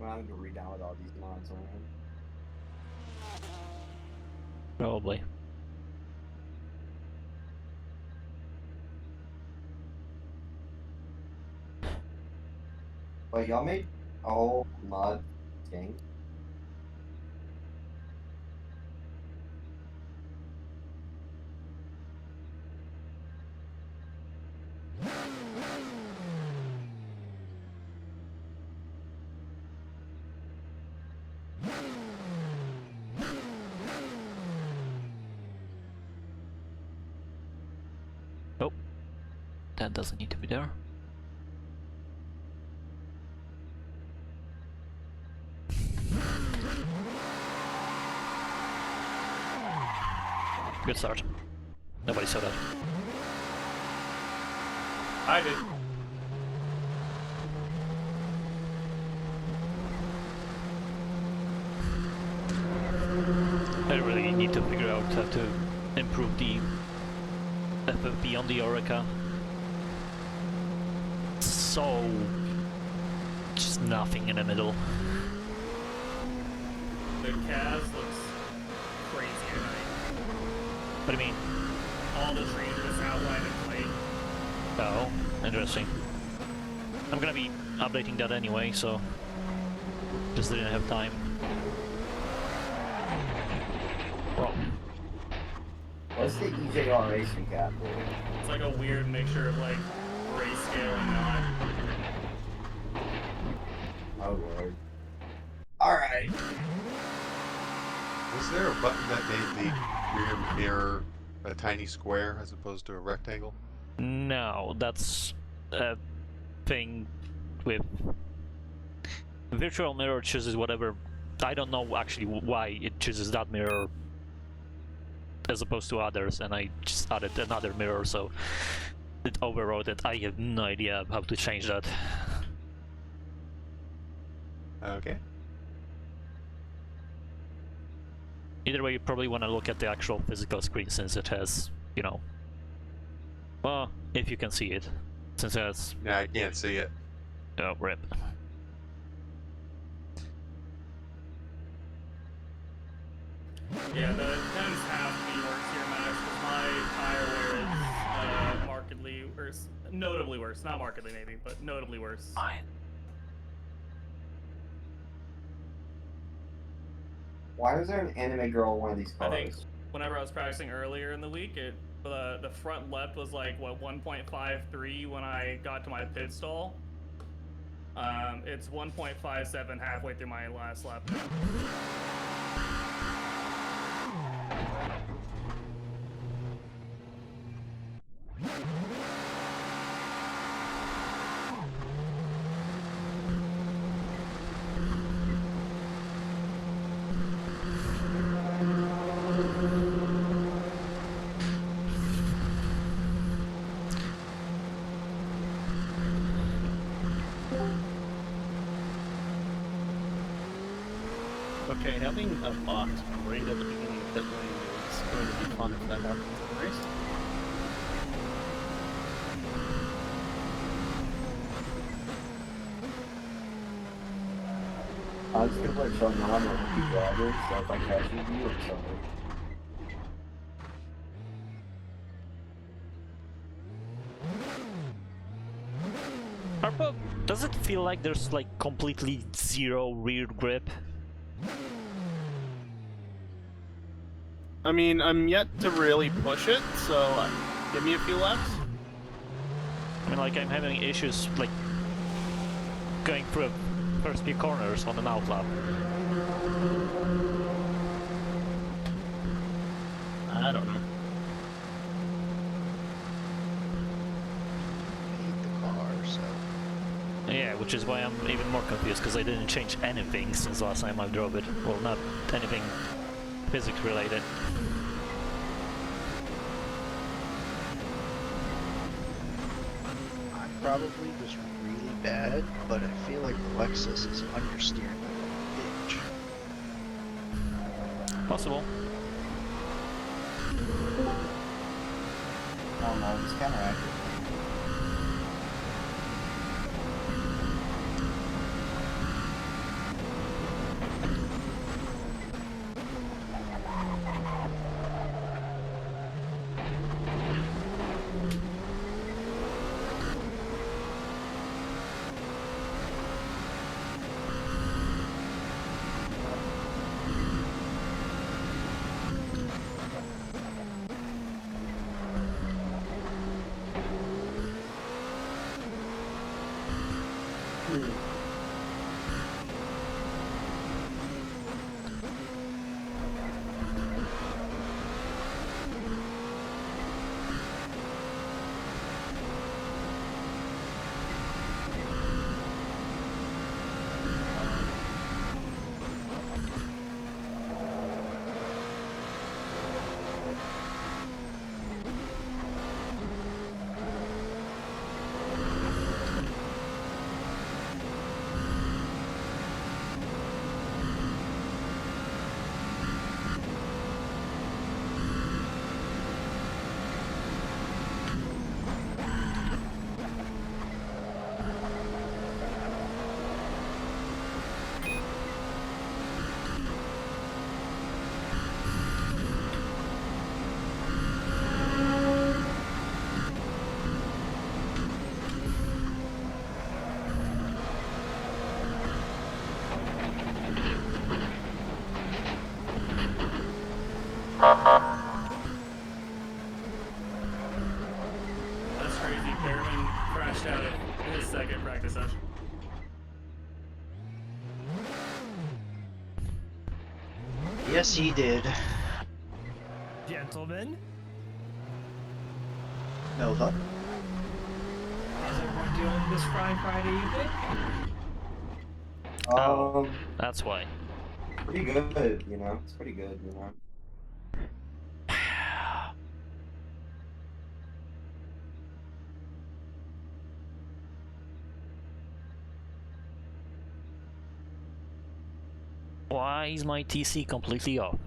I'm having to re-download all these mods, man. Probably. Wait, y'all made a whole mod game? Oh, that doesn't need to be there. Good start. Nobody saw that. I did. I really need to figure out how to improve the FFP on the Orica. So... just nothing in the middle. The Kaz looks crazy tonight. What do you mean? All the trees are just outlined in white. Oh, interesting. I'm gonna be updating that anyway, so... just didn't have time. Well, What's the EJR racing cap? It's like a weird mixture of like grayscale and not. Oh lord. Alright. Was there a button that made the rear mirror a tiny square as opposed to a rectangle? no, that's a thing with... Virtual mirror chooses whatever... I don't know actually why it chooses that mirror as opposed to others, and I just added another mirror, so it overrode it. I have no idea how to change that. Okay. Either way, you probably want to look at the actual physical screen, since it has, you know... well, if you can see it. Since it has... Yeah, I can't see it. oh, rip. Yeah, the Thames half B works here, Max, because my tire wear is markedly worse. Notably worse. Not markedly, maybe, but notably worse. Fine. Why is there an anime girl in one of these I think cars? whenever I was practicing earlier in the week, the front left was like, what, 1.53 when I got to my pit stall. It's 1.57 halfway through my last lap now. Okay, having a box right at the beginning of pit lane is going to be fun if that happens in the race. I'm just gonna let Sean know I'm a rookie driver, so if I crash into you, I'm sorry. Harpo, does it feel like there's like completely zero rear grip? I mean, I'm yet to really push it, so give me a few laps. I mean, like, I'm having issues, like, going through first few corners on an outlap. I don't know. Hate the car, so. Yeah, which is why I'm even more confused, because I didn't change anything since last time I drove it. Well, not anything physics related. I'm probably just really bad, but I feel like Lexus is understeering like a bitch. Possible. Oh no, he's counteracting. That's crazy. Behrman crashed out of his second practice session. Yes, he did. Gentlemen, Nova. how's everyone doing this Friday evening? That's why. Pretty good, you know. It's pretty good, you know. Why is my TC completely off?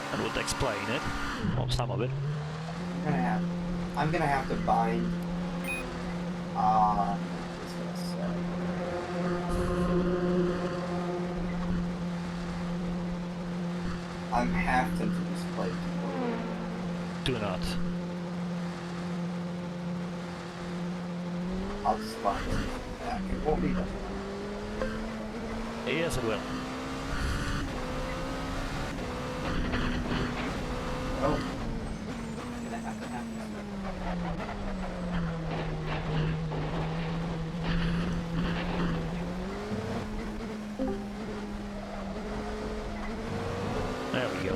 That would explain it. Well, some of it. I'm gonna have to bind. What's gonna say? I'm half tempted to just play keyboard. Do not. I'll just bind it back. It won't be done. Yes, it will. Oh. Gonna have to happen. There we go.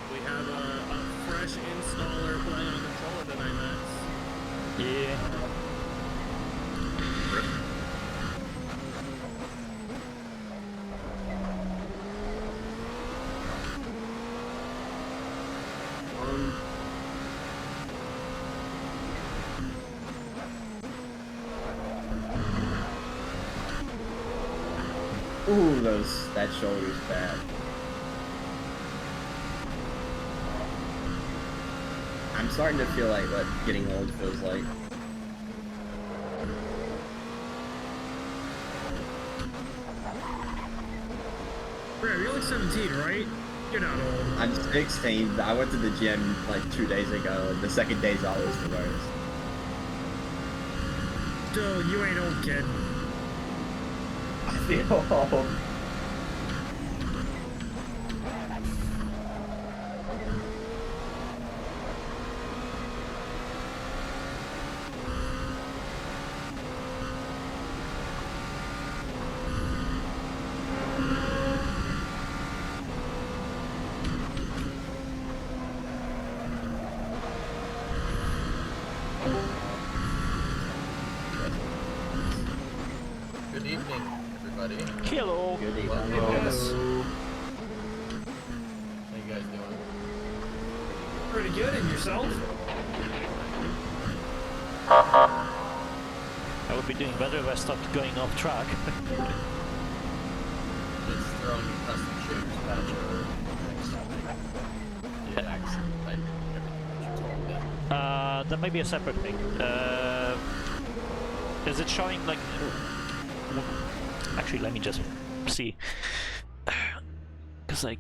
We have a fresh installer playing on controller tonight, Max. Yeah. Ooh, that shoulder's bad. I'm starting to feel like what getting old feels like. Bro, you're like 17, right? You're not old. I'm 16, but I went to the gym like 2 days ago, and the second day's always the worst. Still, you ain't old, kid. I feel old. Good evening, everybody. Hello. Good evening. Welcome. Hello. How you guys doing? Pretty good, and yourself? I would be doing better if I stopped going off track. Just throwing in custom shaders patch or something. The accent, like everything that you told me. That might be a separate thing. Is it showing like? Actually, let me just see. Cause I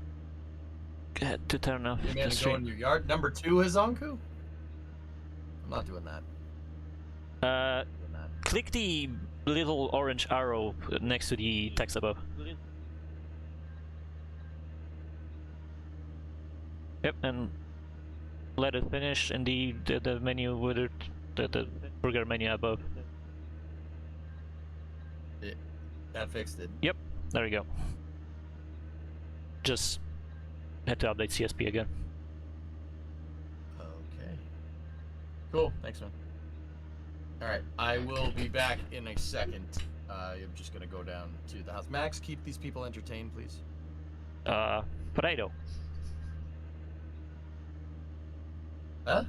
had to turn off You the man to go stream. in your yard. Number 2 is Anku? I'm not doing that. Doing that. Click the little orange arrow next to the text above. Yep, and let it finish in the menu with it, the burger menu above. That fixed it. Yep, there you go. Just had to update CSP again. Okay. Cool. Thanks, man. Alright, I will be back in a second. I'm just gonna go down to the house. Max, keep these people entertained, please. Potato. Huh?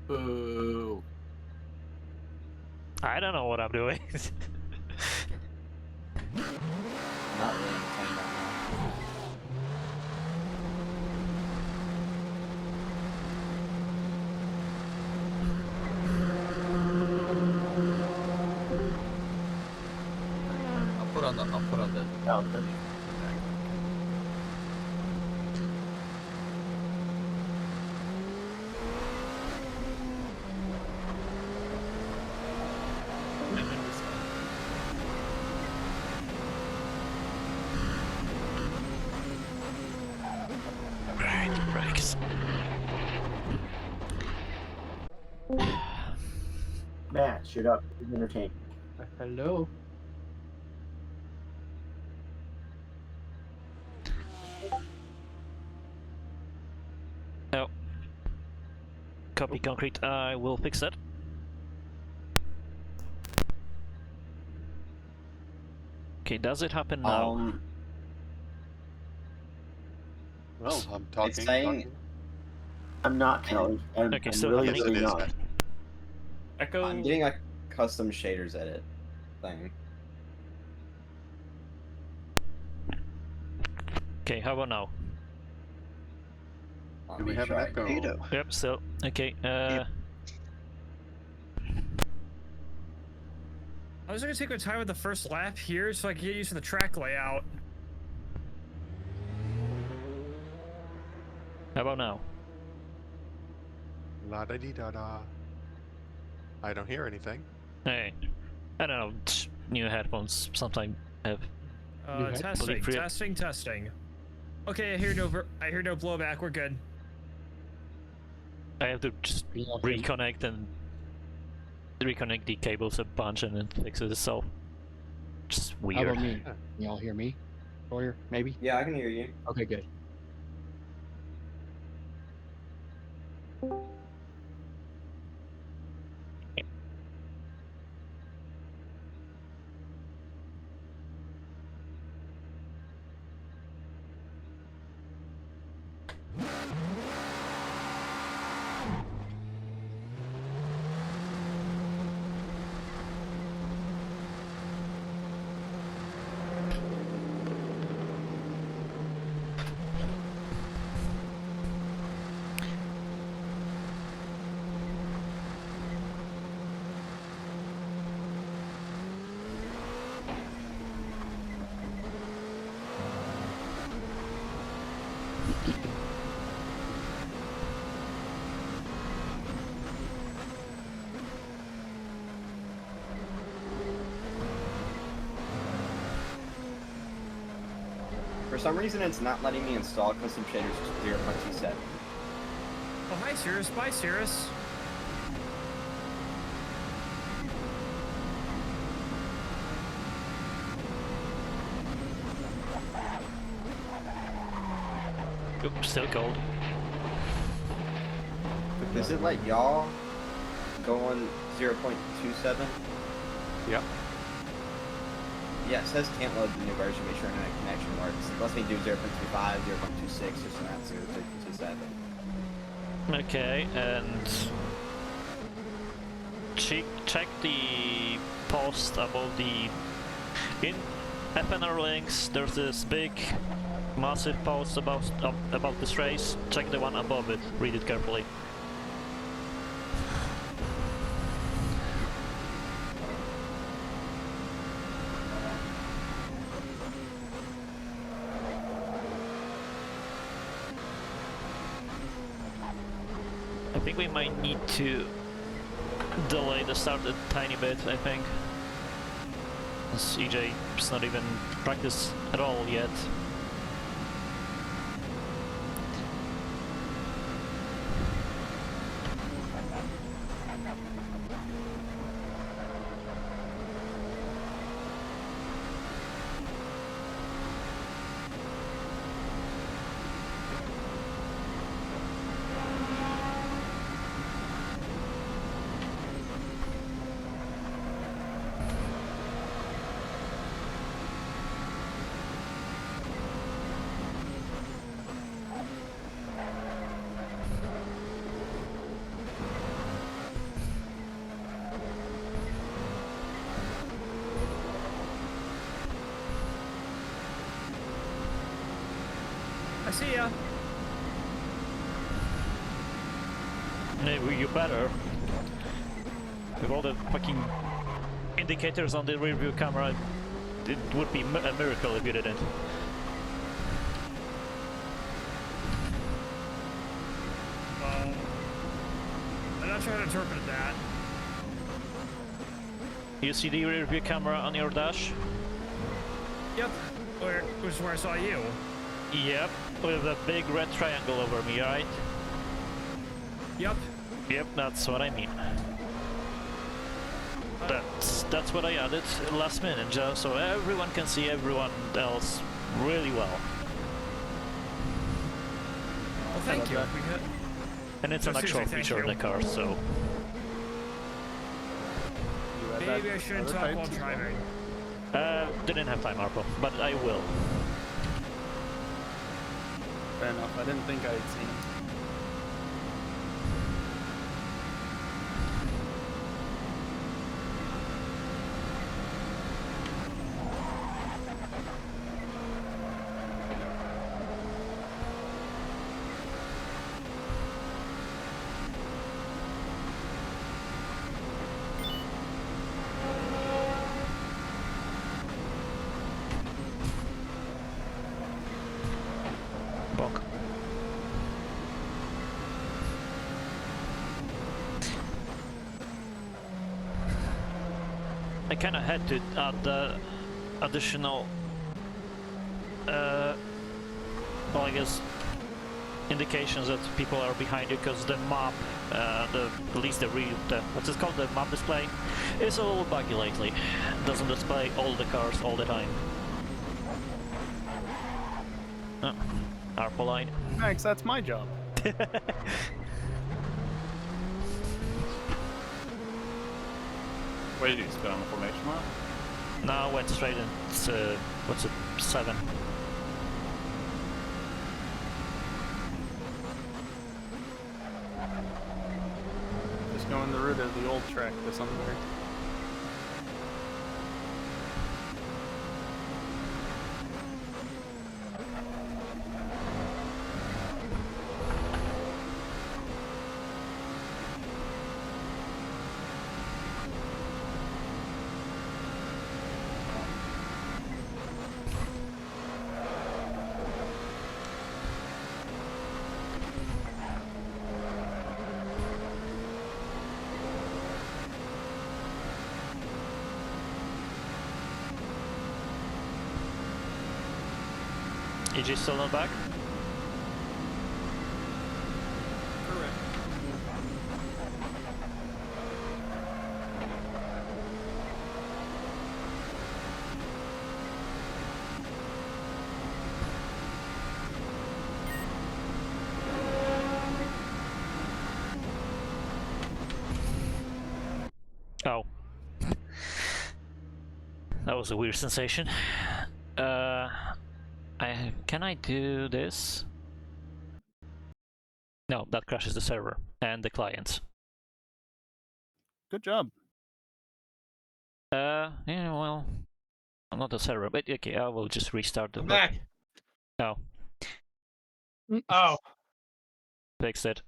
Boo. I don't know what I'm doing. Not really entertained right now. I'll put on the Okay. Right, brakes. Matt, shut up. It's entertaining. Hello. Oh. Copy concrete. I will fix that. Okay, does it happen now? Well, I'm talking. It's saying talking. I'm not, Kelly. I'm Okay, so really, how many- really It is. not. Echo. I'm getting a custom shaders edit thing. Okay, how about now? Let Do we me have an try echo? again. Yep, still. Okay, I was gonna take my time with the first lap here so I can get used to the track layout. how about now? La da dee da da. I don't hear anything. Hey, I don't know, new headphones sometimes have... Testing, Free- testing. Okay, I hear no blowback. We're good. I have to just reconnect the cables a bunch and then fix it itself. Just weird. How about me? Can y'all hear me? Sawyer, maybe? Yeah, I can hear you. Okay, good. For some reason, it's not letting me install custom shaders 0.27. Oh, hi, Cirrus. Bye, Cirrus. Oops, still cold. Does it let y'all go on 0.27? Yep. Yeah, it says can't load the new version. Make sure internet connection works. It lets me do 0.25, 0.26, or something. 0.27. Okay, and check the post above the FNR links, there's this big, massive post about this race. Check the one above it, read it carefully. I think we might need to delay the start a tiny bit, I think. EJ is not even practiced at all yet. I see ya. You better. With all the fucking indicators on the rear view camera, it would be a miracle if you didn't. I'm not trying to interpret that. You see the rear view camera on your dash? Yep. Which is where I saw you. Yep, with a big red triangle over me, right? Yep. Yep, that's what I mean. That's what I added last minute, just so everyone can see everyone else really well. Well, thank you. And it's an actual Seriously, feature in the car, so... Maybe I shouldn't talk while driving. Didn't have time, Arpo, but I will. Fair enough. I didn't think I had seen him. Bonk. I kinda had to add the additional well, I guess indications that people are behind you, because the map, at least the what's it called, the map display, is a little buggy lately. It doesn't display all the cars all the time. Oh, Arpo line. Thanks, that's my job. What did you spit on the formation line? No, I went straight into, what's it, 7. Just going the route of the old track to somewhere. EJ still not back? Correct. Oh. That was a weird sensation. Can I do this? No, that crashes the server and the clients. Good job. Yeah, well, Not a server, but okay, I will just restart the. I'm back. No, Oh, fixed it.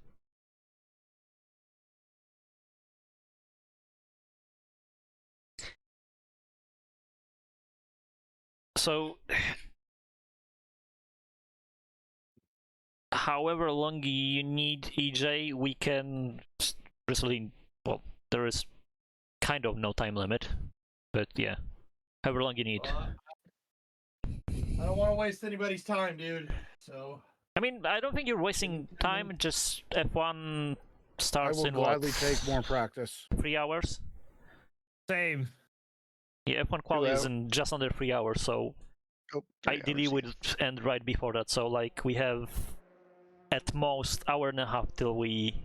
So, however long you need EJ, we can really, well, there is kind of no time limit, but yeah, however long you need. I don't want to waste anybody's time, dude. So. I mean, I don't think you're wasting time. Just F1 I starts will in gladly what? take more practice. 3 hours. Same. Yeah, F1 quali is hours. in just under 3 hours, so Oh, 3 ideally hours, we'll end right before that. So like we have at most hour and a half till we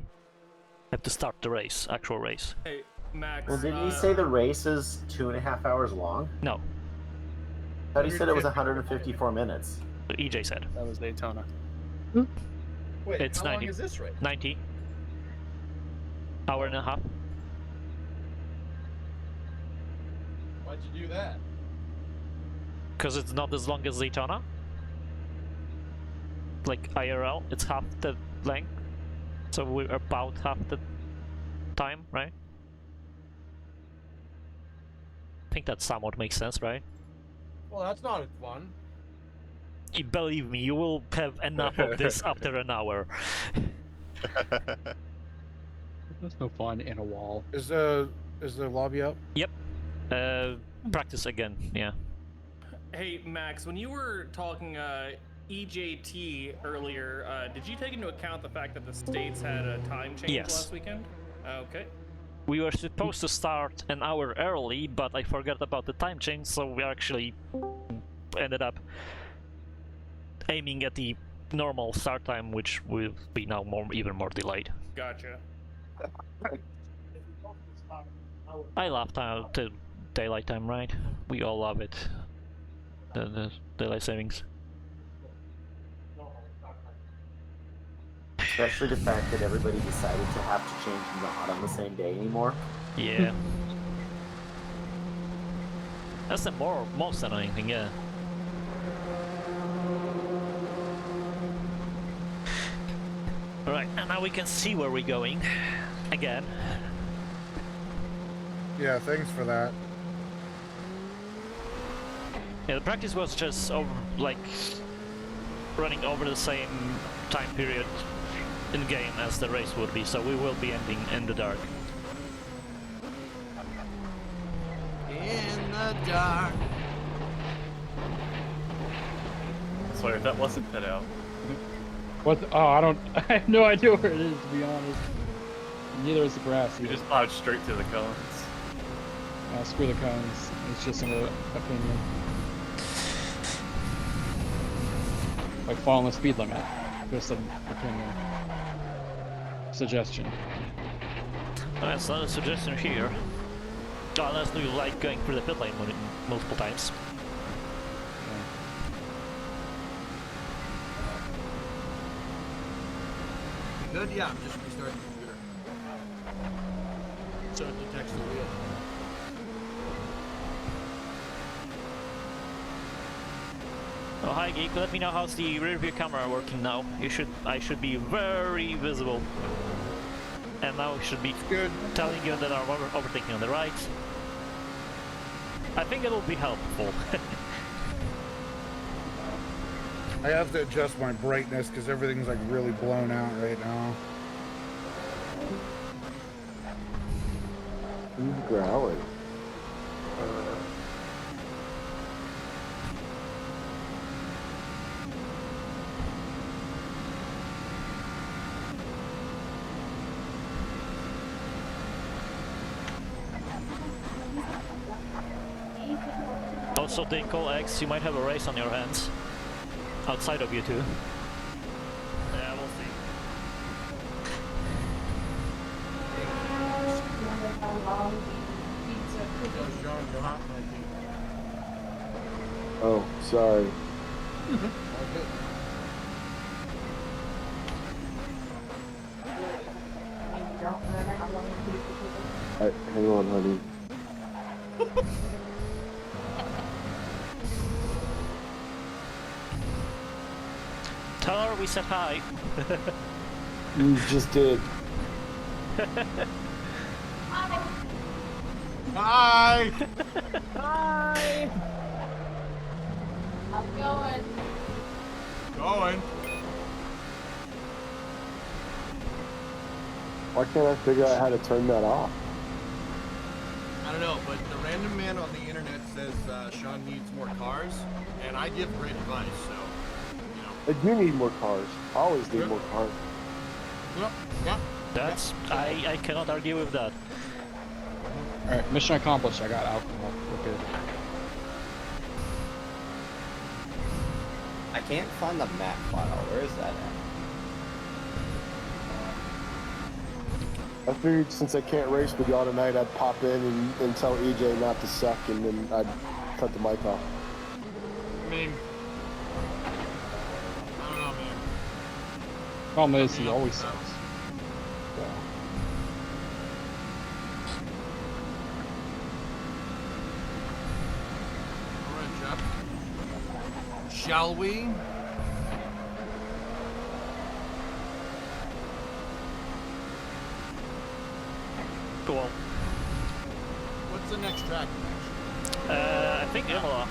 have to start the race, actual race. Hey, Max. Well, didn't you say the race is 2.5 hours long? No, I thought you said it was 154 minutes. EJ said that was Daytona. Wait, It's how long 90. is this race? 90. Hour and a half. Why'd you do that? Because it's not as long as Daytona. Like IRL, it's half the length. So we're about half the time, right? I think that somewhat makes sense, right? Well, that's not fun. Believe me, you will have enough of this after an hour. There's no fun in a wall. Is the lobby up? Yep. Practice again, yeah. Hey, Max, when you were talking EJT earlier, did you take into account the fact that the states had a time change Yes. last weekend? Okay. We were supposed to start an hour early, but I forgot about the time change, so we actually ended up aiming at the normal start time, which will be now even more delayed. Gotcha. I love the daylight time, right? We all love it. The daylight savings. Especially the fact that everybody decided to have to change not on the same day anymore. Yeah. That's the most annoying thing, yeah. Alright, and now we can see where we're going. Again. Yeah, thanks for that. Yeah, the practice was just over, like, running over the same time period in game as the race would be, so we will be ending in the dark. In the dark. Sorry if that wasn't cut out. What? I don't. I have no idea where it is, to be honest. Neither is the grass. You either. just plowed straight to the cones. Screw the cones. It's just an opinion. Like following the speed limit. Just an opinion. Suggestion. That's not a suggestion here. Unless you like going through the pit lane multiple times. You good? Yeah, I'm just restarting the computer. So it detects the wheel. Oh, hi Geek, let me know how's the rear view camera working now. I should be very visible. And now it should be good. Telling you that I'm overtaking on the right. I think it'll be helpful. I have to adjust my brightness because everything's like really blown out right now. Who's growling? Also, Dinkle X, you might have a race on your hands. Outside of you two. Yeah, we'll see. Oh, sorry. Hang on, honey. Tell her we said hi. You just did. Hi! Hi! How's it going? Going. Why can't I figure out how to turn that off? I don't know, but the random man on the internet says Sean needs more cars, and I give great advice, so, you know. I do need more cars. I always need more cars. Yeah. That's I cannot argue with that. Alright, mission accomplished. I got alcohol. We're good. I can't find the map file. Where is that at? I figured since I can't race with y'all tonight, I'd pop in and tell EJ not to suck, and then I'd cut the mic off. I mean, I don't know, man. Problem is, he always sucks. So. Alright, Jeff. Shall we? Go on. What's the next track? I think Imola.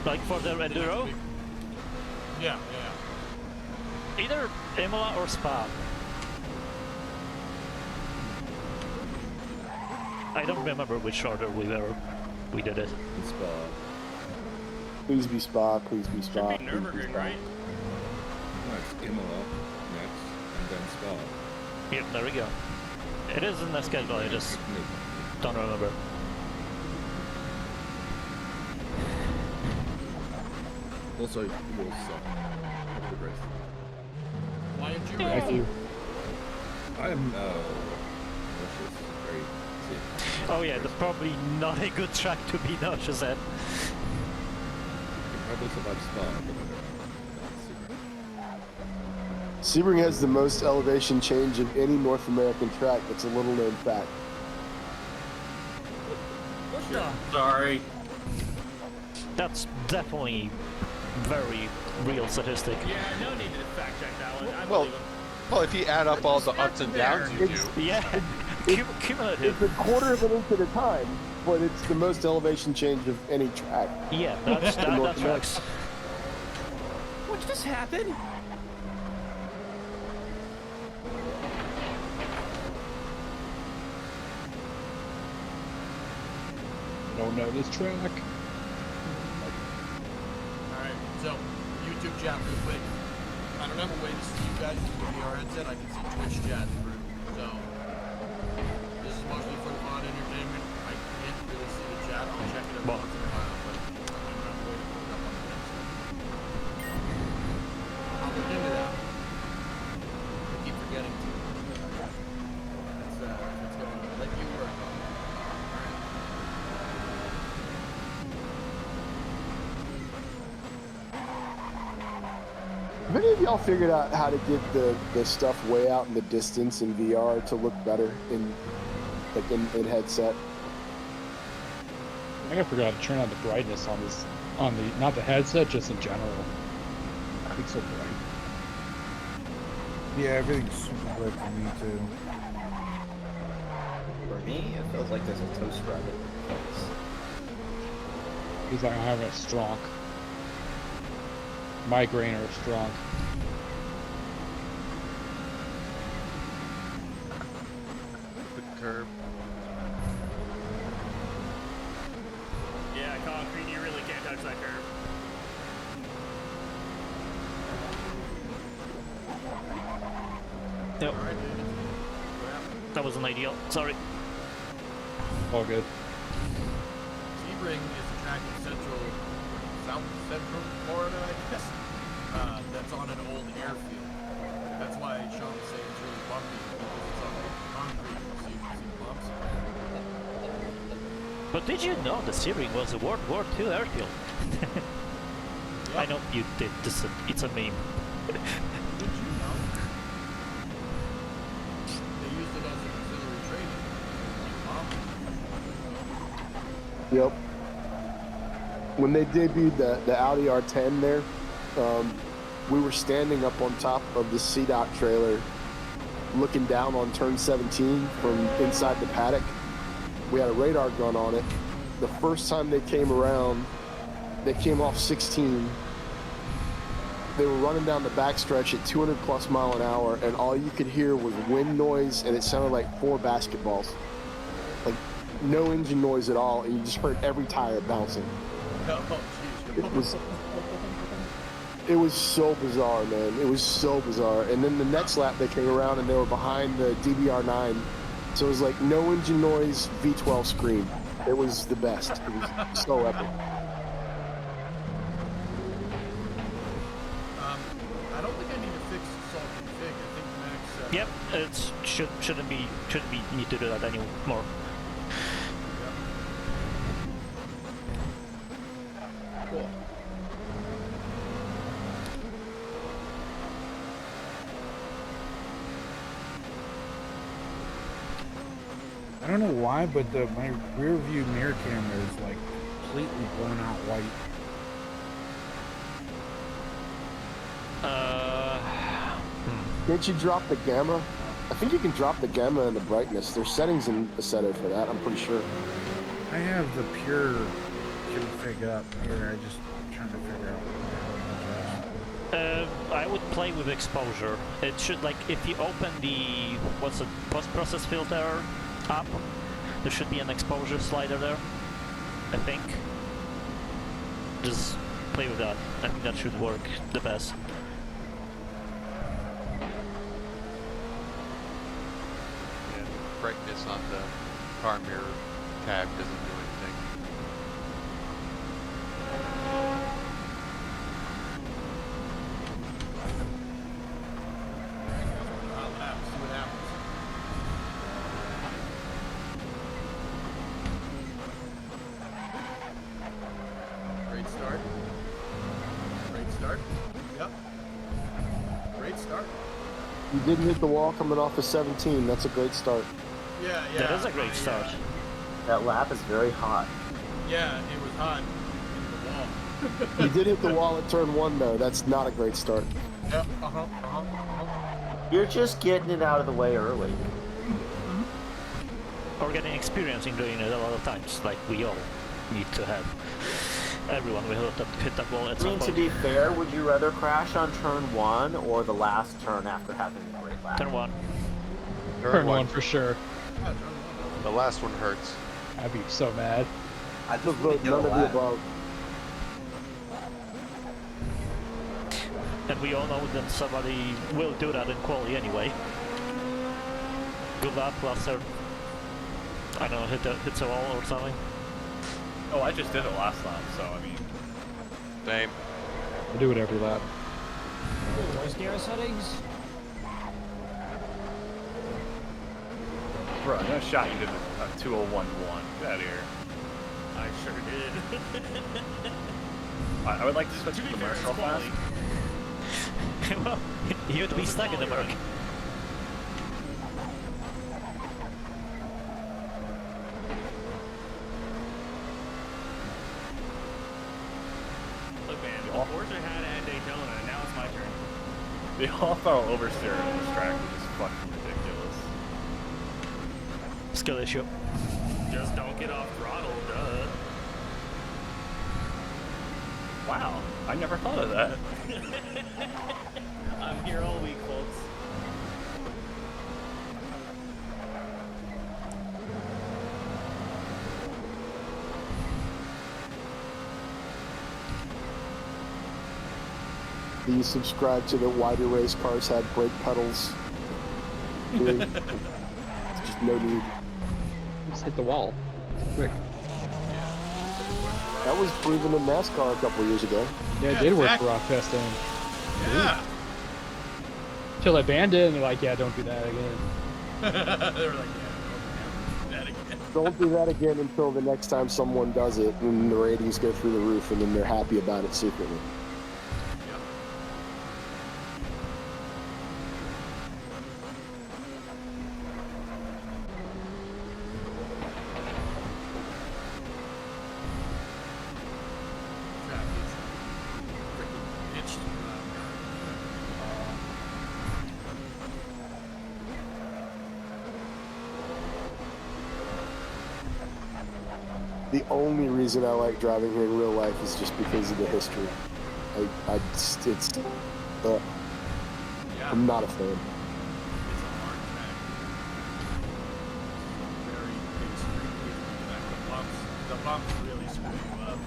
Like for the enduro? Yeah. Either Imola or Spa. I don't remember which order we did it. Spa. Please be Spa. Please be Spa. Should be Nürburgring, right? No, it's Imola next, and then Spa. Yep, there we go. It is in the schedule, I just don't remember. Also, you will suck. Have a good race. Why aren't you Thank you. I'm nauseous. Very sick. Oh yeah, that's probably not a good track to be nauseous at. You can probably survive Spa, but Sebring has the most elevation change of any North American track. That's a little known fact. What the? Sorry. That's definitely very real statistic. Yeah, no need to fact check that one. I Well, believe him. well, if you add up all the ups and downs you do. Yeah, cumulative. It's a quarter of an inch at a time, but it's the most elevation change of any track. Yeah, that tracks. What just happened? Don't know this track. Alright, so, YouTube chat real quick. I don't have a way to see you guys through the VR headset, I can see Twitch chat through. So, this is mostly for fun entertainment. I can't really see the chat, I'll check it every once in a while, but I don't have a way to put it up on the next one. I'll look into that. I keep forgetting to. That's gonna let you work on. Have any of y'all figured out how to get the stuff way out in the distance in VR to look better in headset? I think I forgot to turn on the brightness on this, not the headset, just in general. I think so bright. Yeah, everything's super bright for me too. For me, it feels like there's a toast rabbit in the face. He's like, I'm having a strong migraine or a strong. The curb. Yeah, concrete, you really can't touch that curve. Yep. That wasn't ideal. Sorry. All good. Sebring is a track in South Central Florida, I guess. That's on an old airfield. That's why Sean was saying it's really bumpy, because it's on concrete, so you can see bumps. But did you know the Sebring was a World War II airfield? I know you did. It's a meme. Did you know? They used it as an auxiliary training. Yep. When they debuted the Audi R10 there, we were standing up on top of the CDOT trailer, looking down on turn 17 from inside the paddock. We had a radar gun on it. The first time they came around, they came off 16. They were running down the backstretch at 200 plus mile an hour, and all you could hear was wind noise, and it sounded like 4 basketballs. Like no engine noise at all, and you just heard every tire bouncing. It was so bizarre, man. It was so bizarre. And then the next lap they came around and they were behind the DBR9. So it was like no engine noise, V12 scream. It was the best. It was so epic. I don't think I need to fix salt config. I think Max. Yep, it shouldn't be need to do that anymore. Cool. I don't know why, but my rear view mirror camera is like completely blown out white. Did you drop the gamma? I think you can drop the gamma and the brightness. There's settings in the setter for that, I'm pretty sure. I have the pure config up here. I just trying to figure out what the hell I would play with exposure. It should, like, if you open the post-process filter app, there should be an exposure slider there, I think. Just play with that. I think that should work the best. Yeah, brightness on the car mirror tab doesn't do anything. See what happens. Great start. Great start. Yep. Great start. You didn't hit the wall coming off of 17. That's a great start. Yeah. That is a great start. That lap is very hot. Yeah, it was hot. In the wall. You did hit the wall at turn 1, though. That's not a great start. Yep. You're just getting it out of the way early. Or getting experience in doing it a lot of times, like we all need to have. Everyone will hit that wall at I some mean, point. to be fair, would you rather crash on turn 1 or the last turn after having a great lap? Turn 1. Turn 1 for sure. The last one hurts. I'd be so mad. I just Vote want to none get a of the lap. above. And we all know that somebody will do that in quali anyway. Good luck, Blaster. I don't know, hits a wall or something. Oh, I just did it last lap, so I mean. Same. I do it every lap. Where's gear settings? Bro, no shot you did a 2011. Get out of here. I sure did. I would like to switch to the Merc real fast. Well, you'd be stuck in the Merc. Look, man, Forza had it at Daytona, and now it's my turn. The all-throttle oversteer on this track is just fucking ridiculous. Skill issue. Just don't get off throttle, duh. Wow, I never thought of that. I'm here all week, folks. Do you subscribe to the why do race cars have brake pedals? Dude, it's just no need. Just hit the wall. Quick. That was proven in NASCAR a couple years ago. Yeah, it did work for rock testing. Yeah. Till they banned it, and they're like, yeah, don't do that again. They were like, yeah, don't do that again. Don't do that again until the next time someone does it and the ratings go through the roof and then they're happy about it secretly. The only reason I like driving here in real life is just because of the history. I'm not a fan. It's a hard track. Very extremely track. The bumps really screw you up.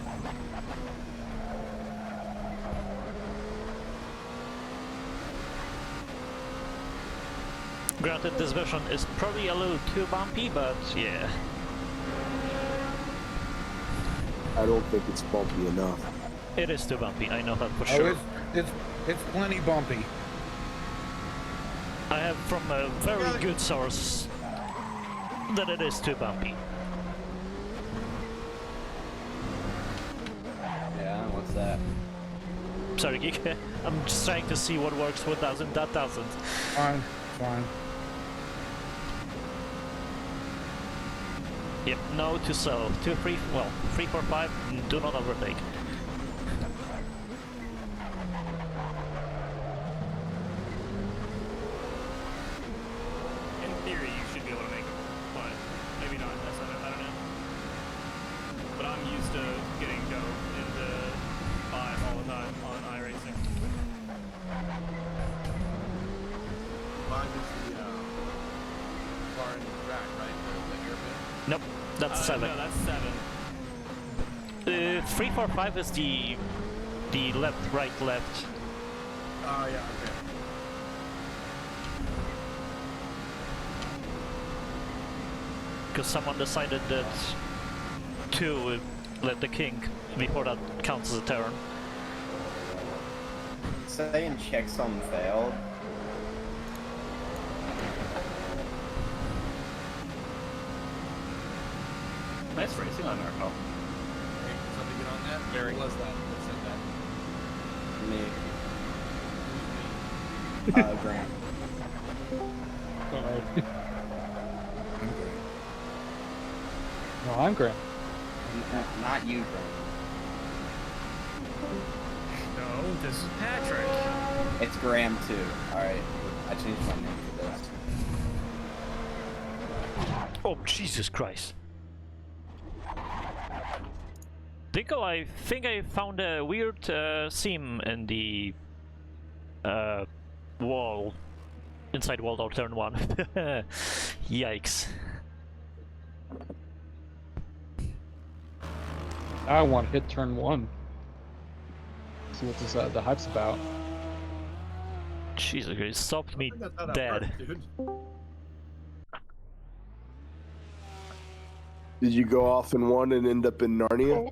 Granted, this version is probably a little too bumpy, but yeah. I don't think it's bumpy enough. It is too bumpy, I know that for sure. It's plenty bumpy. I have from a very good source that it is too bumpy. Yeah, what's that? Sorry, Geek. I'm just trying to see what works, what doesn't, that doesn't. Fine, fine. Yep, no to slow. 2, 3, well, 3, 4, 5, do not overtake. In theory, you should be able to make it, but maybe not. I don't know. But I'm used to getting go into 5 all the time on iRacing. 5 is the car in the track, right? The hairpin? Nope, that's 7. No, that's 7. 3, 4, 5 is the left, right, left. Oh, yeah, okay. Because someone decided that 2 would let the king before that counts as a turn. Saying checksum failed. Nice racing on Narco. Hey, somebody get on that? Who was that said that? Me. Grant. No, I'm Graham. Not you, Grant. No, this is Patrick. It's Graham too. Alright. I changed my name for this. Oh, Jesus Christ. Dinko, I think I found a weird seam in the wall. Inside wall or turn 1. Yikes. I want to hit turn 1. See what this the hype's about. Jesus, it stopped me That's how that dead. works, dude. Did you go off in 1 and end up in Narnia?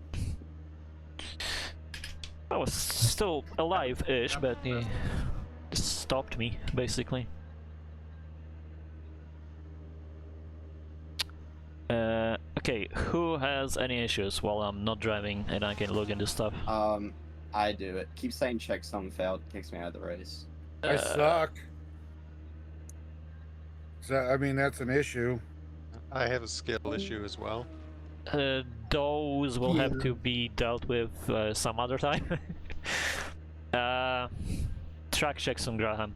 I was still alive-ish, but it stopped me, basically. Okay, who has any issues while I'm not driving and I can look into stuff? I do it. Keep saying checksum failed, kicks me out of the race. I suck. So, I mean, that's an issue. I have a skill issue as well. Those will have to be dealt with some other time. Track checksum, Graham.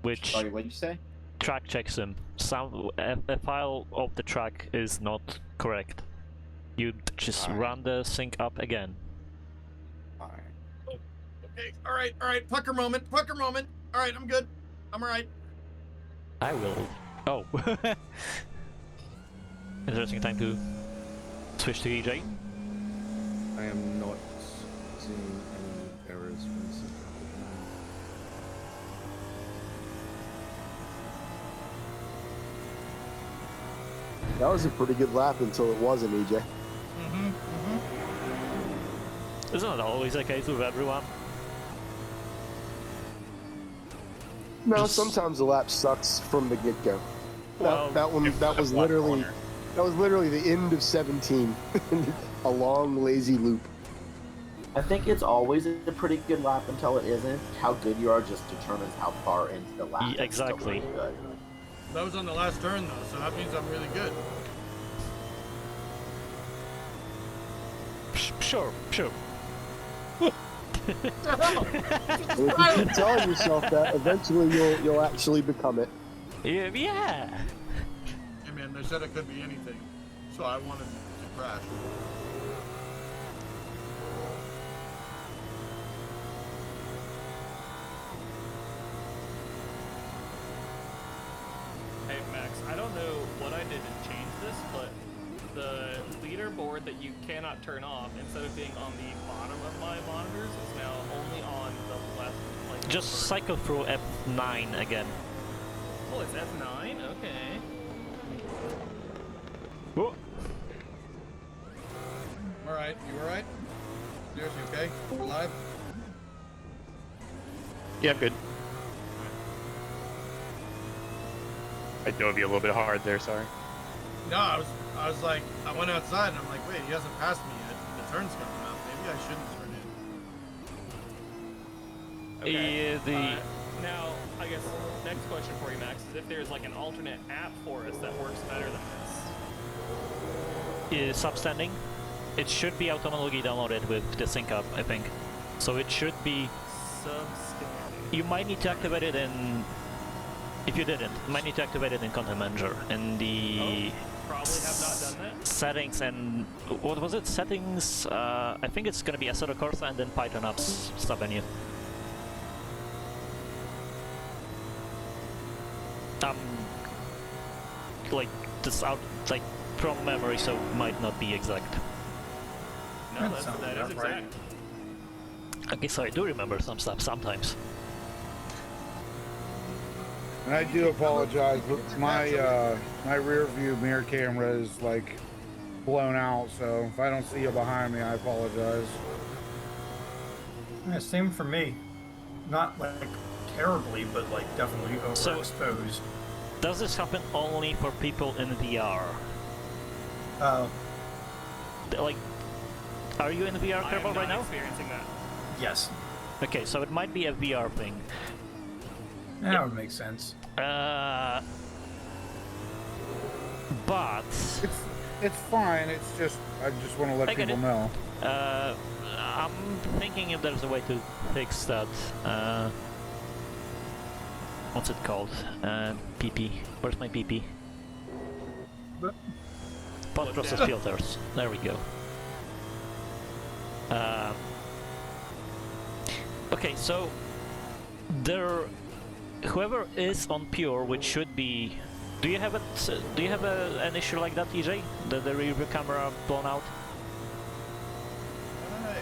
Which... Sorry, what'd you say? Track checksum. A file of the track is not correct. You just run the sync up again. Alright. Okay, alright. Pucker moment. Alright, I'm good. I'm alright. I will. Oh. Interesting time to switch to EJ. I am not seeing any errors from the system. That was a pretty good lap until it wasn't, EJ. Isn't it always the case with everyone? No, sometimes the lap sucks from the get-go. Well, that was literally the end of 17. A long, lazy loop. I think it's always a pretty good lap until it isn't. How good you are just determines how far into the lap. Yeah, exactly. It's still really good. That was on the last turn though, so that means I'm really good. Sure. And if you keep telling yourself that, eventually you'll actually become it. Yeah. Hey man, they said it could be anything. so I wanted to crash. Hey Max, I don't know what I did to change this, but the leaderboard that you cannot turn off, instead of being on the bottom of my monitors, is now only on the left. Like Just cycle through F9 again. Oh, it's F9? Okay. Whoa. Alright, you alright? There's you okay? You alive? Yeah, I'm good. I dove you a little bit hard there, sorry. No, I was like, I went outside and I'm like, wait, he hasn't passed me yet. The turn's coming up. Maybe I shouldn't turn in. Okay. Now, I guess next question for you, Max, is if there's like an alternate app for us that works better than this. Is substanding. It should be automatically downloaded with the sync up, I think. So it should be. Substanding. You might need to activate it in. If you didn't, you might need to activate it in Content Manager in the. Probably have not done that. Settings and what was it? Settings. I think it's gonna be Assetto Corsa and then Python apps submenu. Like this out like from memory, so might not be exact. No, that is exact. I guess I do remember some stuff sometimes. And I do apologize, but my my rear view mirror camera is like blown out, so if I don't see you behind me, I apologize. Yeah, same for me. Not like terribly, but like definitely overexposed. Does this happen only for people in VR? Like, are you in VR, Kerbal, right now? Experiencing that. Yes. Okay, so it might be a VR thing. That would make sense. But it's fine. It's just I just want to let people know. I'm thinking if there's a way to fix that. What's it called? PP. Where's my PP? Post-process filters. There we go. Okay, so whoever is on pure, which should be. Do you have it? Do you have an issue like that, EJ? The rear view camera blown out?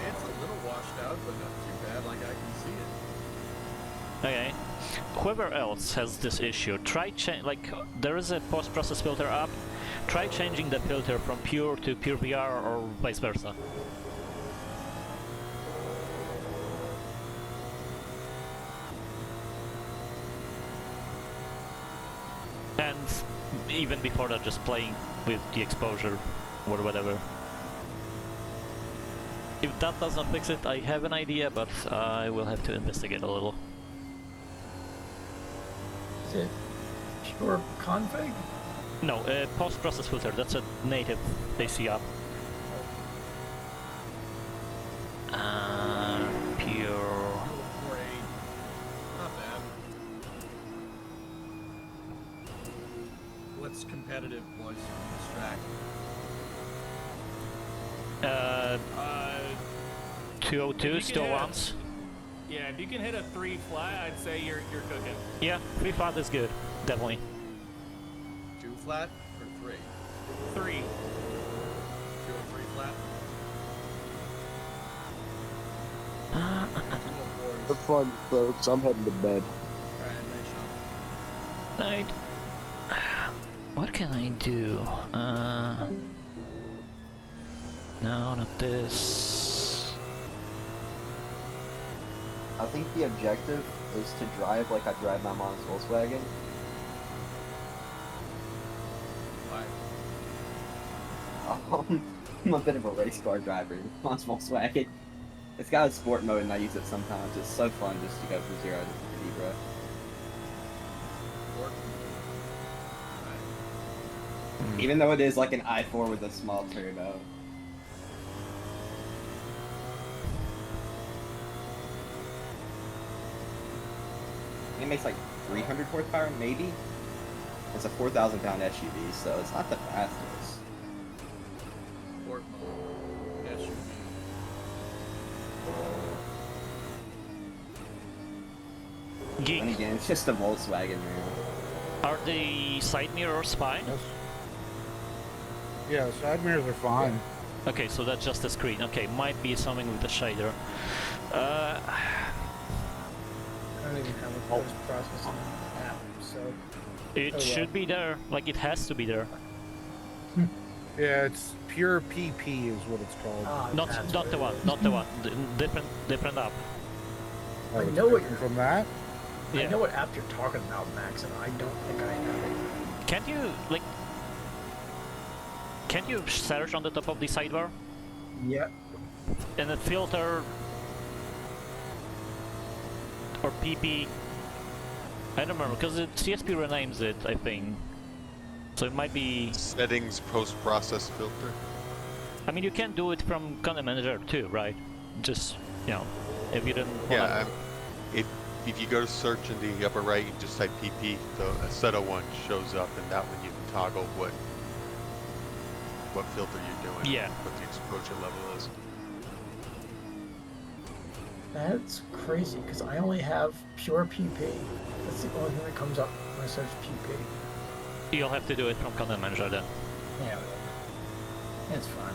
It's a little washed out, but not too bad. Like I can see it. Okay. Whoever else has this issue, try like there is a post-process filter app. Try changing the filter from pure to pure VR or vice versa. And even before that, just playing with the exposure or whatever. If that doesn't fix it, I have an idea, but I will have to investigate a little. Is it pure config? No, post-process filter, that's a native AC app. Pure... Not bad. What's competitive, boys, on this track? 202 still wants. Yeah, if you can hit a 3 flat, I'd say you're cooking. Yeah, 3 flat is good, definitely. 2 flat or 3? 3. 2 or 3 flat? Have fun, folks. I'm heading to bed. Night. What can I do? No, not this. I think the objective is to drive like I drive my mom's Volkswagen. I'm a bit of a race car driver. Mom's Volkswagen. It's got a sport mode and I use it sometimes. It's so fun just to go from 0 to 50, bro. Even though it is like an i4 with a small turbo. It makes like 300 horsepower, maybe? It's a 4,000 pound SUV, so it's not the fastest. Geek. And again, it's just a Volkswagen, man. Are the side mirrors fine? Yes. Yeah, side mirrors are fine. Okay, so that's just the screen. Okay, might be something with the shader. I don't even have a post-processing app, so... It should be there. Like, it has to be there. Yeah, it's pure PP is what it's called. Not the one. Not the one. Different app. Oh, I it's know what different from that. Yeah. I know what app you're talking about, Max, and I don't think I have it. Can't you, like... Can't you search on the top of the sidebar? Yeah. And then filter... Or PP... I don't remember, because CSP renames it, I think. So it might be... Settings post-process filter. I mean, you can do it from Content Manager too, right? Just, you know, if you didn't... Yeah, if you go to search in the upper right, you just type PP, the Assetto one shows up, and that one you can toggle what filter you're doing. Yeah. What the exposure level is. That's crazy, because I only have pure PP. That's the only thing that comes up when I search PP. You'll have to do it from Content Manager then. Yeah, it's fine.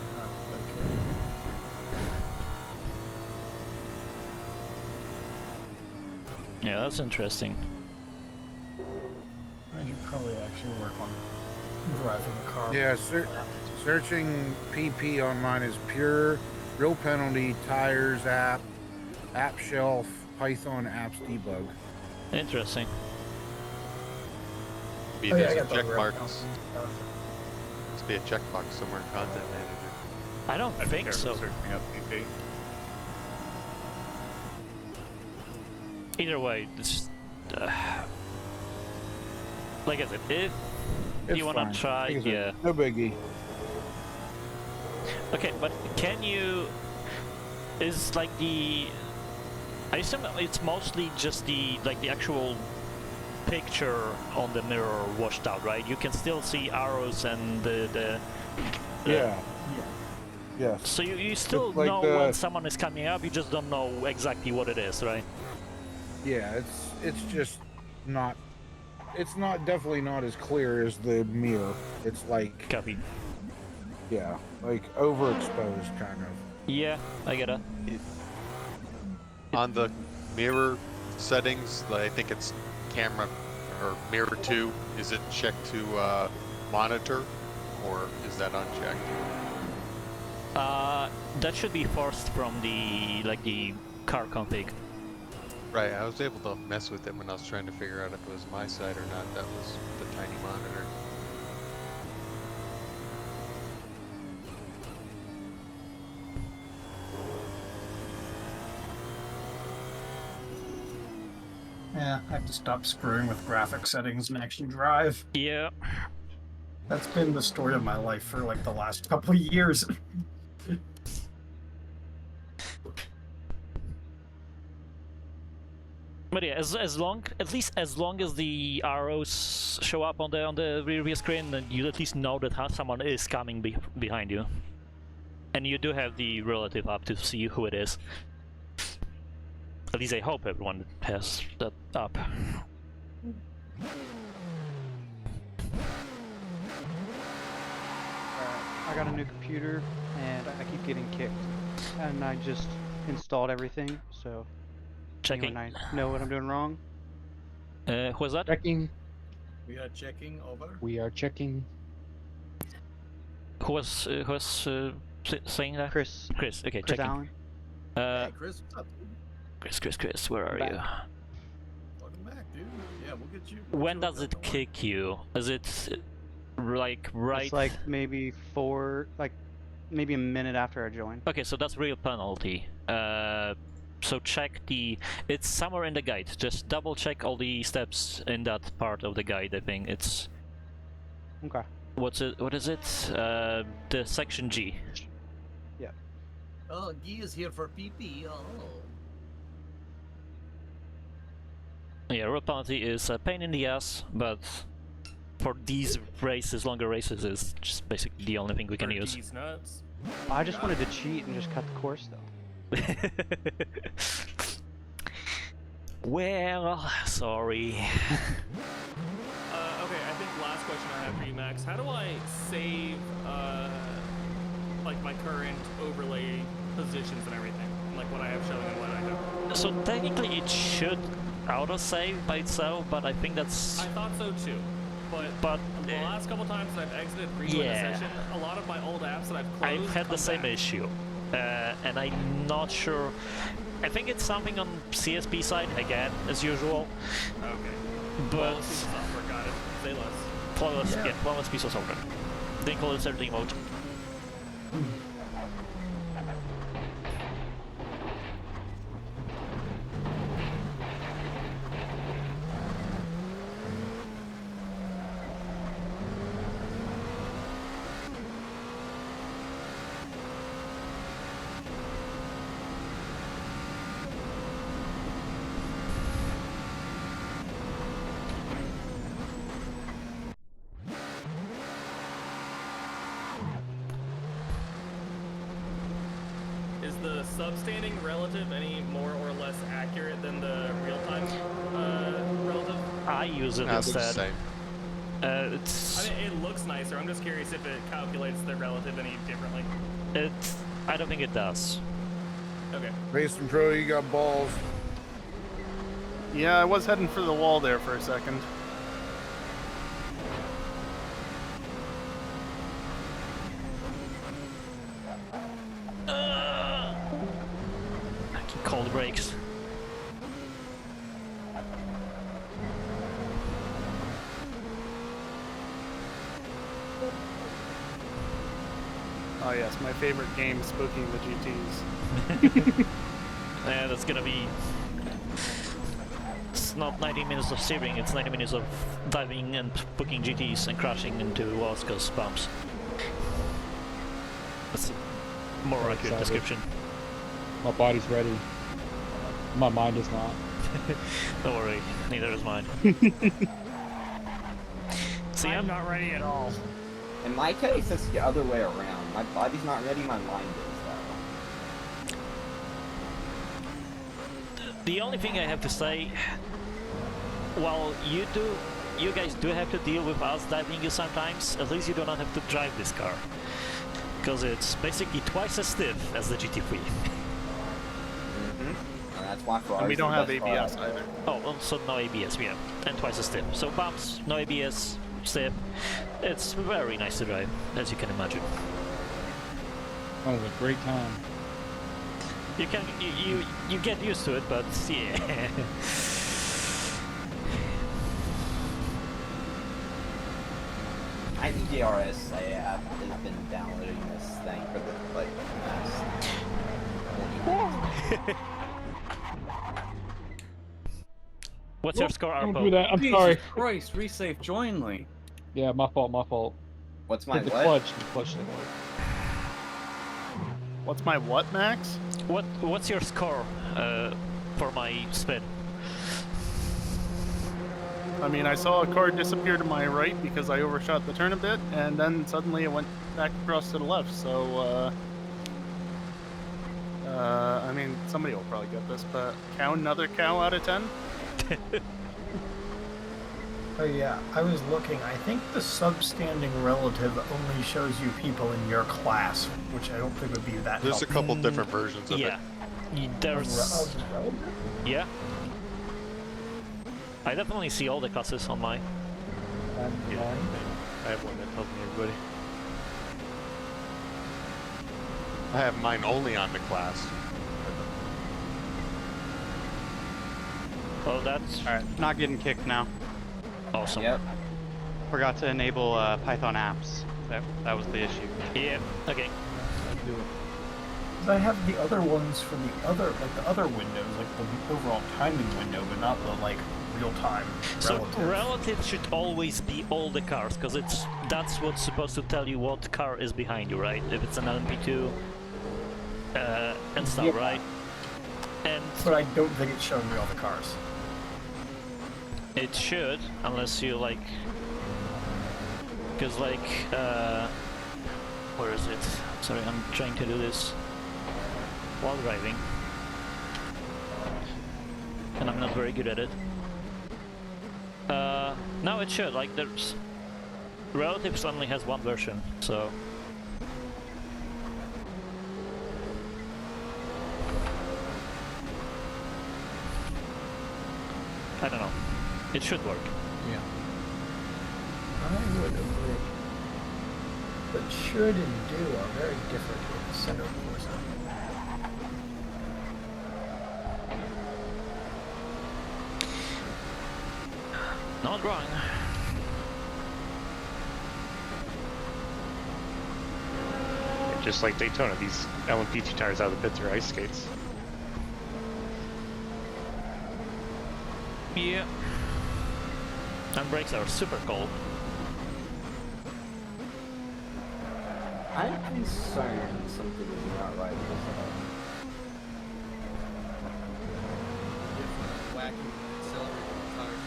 Yeah, that's interesting. I should probably actually work on driving a car. Yeah, searching PP on mine is pure, real penalty, tires app, app shelf, Python apps debug. Interesting. Maybe there's a check mark. Must be a checkbox somewhere in Content Manager. I don't think so. Searching up PP. Either way, it's like I said, if you wanna fine. try, yeah. No biggie. Okay, but can you? Is like the? I assume it's mostly just the actual picture on the mirror washed out, right? You can still see arrows and the Yeah. Yes. So you still It's like know the- when someone is coming up. You just don't know exactly what it is, right? Yeah, it's just not. It's not definitely not as clear as the mirror. It's like. Copy. Yeah, like overexposed kind of. Yeah, I get it. On the mirror settings, I think it's camera or mirror 2. Is it checked to monitor, or is that unchecked? That should be forced from the car config. Right, I was able to mess with it when I was trying to figure out if it was my side or not. That was the tiny monitor. Yeah, I have to stop screwing with graphic settings and actually drive. Yeah. That's been the story of my life for like the last couple of years. But yeah, at least as long as the arrows show up on the rear view screen, then you at least know that someone is coming behind you, and you do have the relative up to see who it is. At least I hope everyone has that up. I got a new computer and I keep getting kicked, and I just installed everything. So, checking. I know what I'm doing wrong. Who was that? Checking. We are checking over. We are checking. Who was saying that? Chris. Chris. Okay, Chris checking. Allen. Hey, Chris, what's up, dude? Chris, where are you? Welcome back, dude. Yeah, we'll get you. When does it kick you? Is it like right? It's like maybe maybe a minute after I joined. Okay, so that's real penalty. So check it's somewhere in the guide. Just double check all the steps in that part of the guide. I think it's. Okay. What is it? The section G. Yeah. Oh, Guy is here for PP. Oh. Yeah, road penalty is a pain in the ass, but for these races, longer races, is just basically the only thing we can use. These nuts. I just wanted to cheat and just cut the course though. Well, sorry. Okay, I think last question I have for you, Max. How do I save, like my current overlay positions and everything? Like what I have shown and what I don't? So technically it should auto-save by itself, but I think that's... I thought so too. But the last couple times that I've exited rejoined a session, a lot of my old apps that I've closed I've had the same issue, and I'm not sure. I think it's something on CSP side again, as usual. Okay. But software got it. Say less. Flawless, yeah, flawless piece of software. They call it certain mode. Is the substanding relative any more or less accurate than the real-time relative? I use it That's the instead. same. It's... I mean, it looks nicer. I'm just curious if it calculates the relative any differently. I don't think it does. Okay. Race Control, you got balls. Yeah, I was heading for the wall there for a second. Cold brakes. Oh yes, my favorite game, Spooking the GTs. Yeah, that's gonna be... It's not 90 minutes of steering, it's 90 minutes of diving and booking GTs and crashing into walls because bumps. That's a more accurate excited. description. My body's ready. My mind is not. Don't worry, neither is mine. See, I'm not ready at all. In my case, it's the other way around. My body's not ready, my mind is, though. The only thing I have to say, while you guys do have to deal with us diving you sometimes, at least you do not have to drive this car. Because it's basically twice as stiff as the GT3. And that's why for And we ours, don't the have best ABS car. either. Oh, well, so no ABS, yeah. And twice as stiff. So bumps, no ABS, stiff. It's very nice to drive, as you can imagine. Oh, a great time. You can you get used to it, but yeah. I think DRS app has been downloading this thing for the like past 20 minutes. What's your score, Don't Arpo? do that. I'm Jesus sorry. Christ, resafe jointly. Yeah, my fault. My fault. What's my Hit the what? clutch. The clutch didn't work. What's my what, Max? What's your score for my spin? I mean, I saw a car disappear to my right because I overshot the turn a bit, and then suddenly it went back across to the left, so, I mean, somebody will probably get this, but another cow out of 10? Oh yeah, I was looking. I think the substanding relative only shows you people in your class, which I don't think would be that There's a helpful. couple different versions of Yeah. it. There's... Yeah. I definitely see all the classes on mine. Yeah, I have one that tells me everybody. I have mine only on the class. Oh, that's... Alright, not getting kicked now. Awesome. Yep. Forgot to enable Python apps. That was the issue. Yeah, okay. Do it. 'Cause I have the other ones for the other windows, like the overall timing window, but not the like real time So relative. relative should always be all the cars, because that's what's supposed to tell you what car is behind you, right? If it's an LMP2 and stuff, Yeah. right? And But I don't think it's showing me all the cars. it should, unless you like, because like, where is it? Sorry, I'm trying to do this while driving, and I'm not very good at it. No, it should. Like, there's Relatives only has one version, so. I don't know. It should work. Yeah. I would agree. But should and do are very different with the center Forza. Not wrong. Just like Daytona, these LMP2 tires out of the pits are ice skates. Yeah. And brakes are super cold. I'm concerned something is not right with this. Wacky accelerator tires.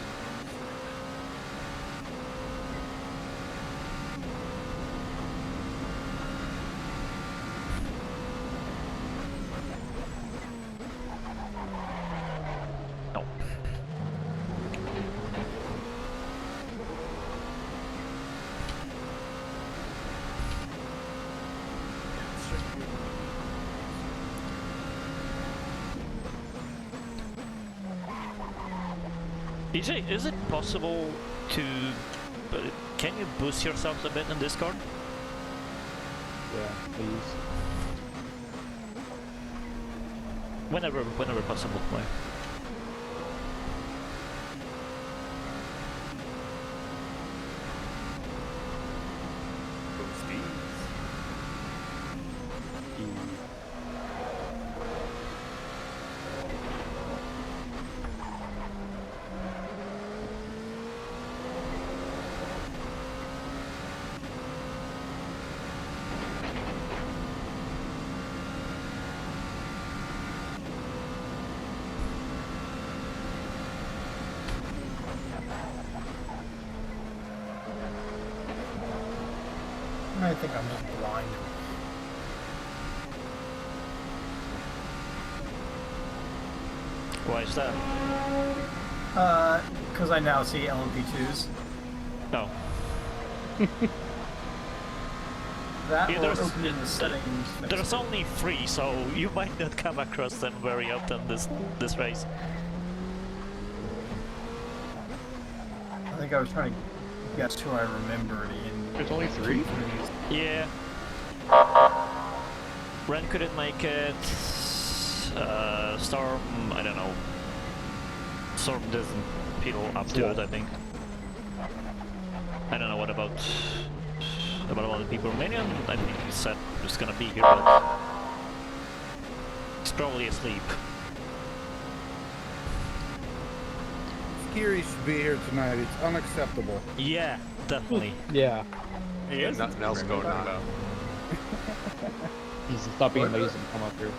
DJ, is it possible to... can you boost yourself a bit in Discord? Yeah, please. Whenever possible, like. I think I'm just blind. Why is that? Because I now see LMP2s. No. That Yeah, or there's- opening the settings. There's only 3, so you might not come across them very often this race. I think I was trying to guess who I remembered in. There's only 3? Yeah. Ren couldn't make it. Storm, I don't know. Storm doesn't feel up to it, I think. I don't know what about other people. Minion, I think he said he's gonna be here, but he's probably asleep. Scary should be here tonight. It's unacceptable. Yeah, definitely. Yeah. Yeah, nothing else going on. He's stop being lazy and come up here.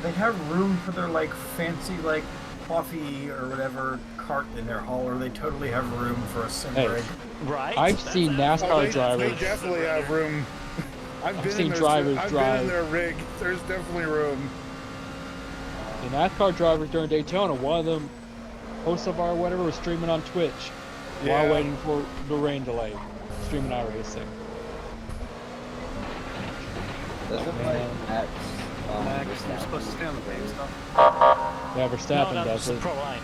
They have room for their like fancy like coffee or whatever cart in their hauler. They totally have room for a sim Hey. rig. Right? I've seen NASCAR drivers. They definitely have room. I've been seen in their, drivers I've drive. been in their rig. There's definitely room. The NASCAR drivers during Daytona, one of them, host of our whatever, was streaming on Twitch Yeah. while waiting for the rain delay, streaming iRacing. Doesn't Yeah. like Max, Max, Verstappen- you're supposed to stay on the main stuff. Yeah, Verstappen no, does it's a it. pro line.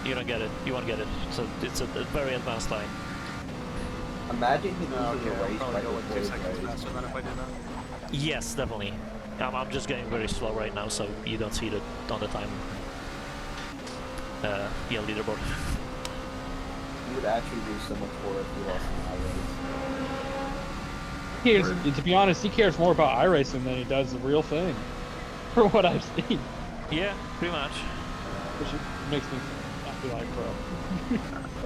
You don't get it. You won't get it. So it's a very advanced line. Imagine he loses Okay, a I'll race probably right go like before 2 the seconds race. faster than if I do that. Yes, definitely. I'm just getting very slow right now, so you don't see it on the time. Leaderboard. You would actually do so much more if you lost in He cares, to be honest, he cares more about iRacing than he does the real thing. For what I've seen. Yeah, pretty much. Which makes me not be like, bro.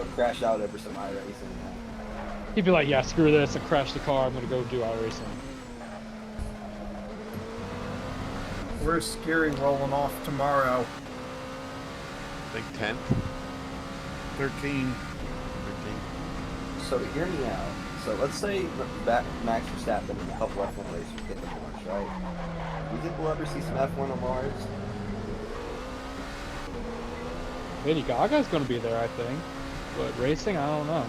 Or crash out over some iRacing. He'd be like, yeah, screw this, and crash the car, I'm gonna go do iRacing. Where's Scary rolling off tomorrow? I think 10th? 13. So hear me out. So let's say Max Verstappen and a couple F1 racers get to Mars, right? You think we'll ever see some F1 on Mars? Lady Gaga's gonna be there, I think. But racing, I don't know.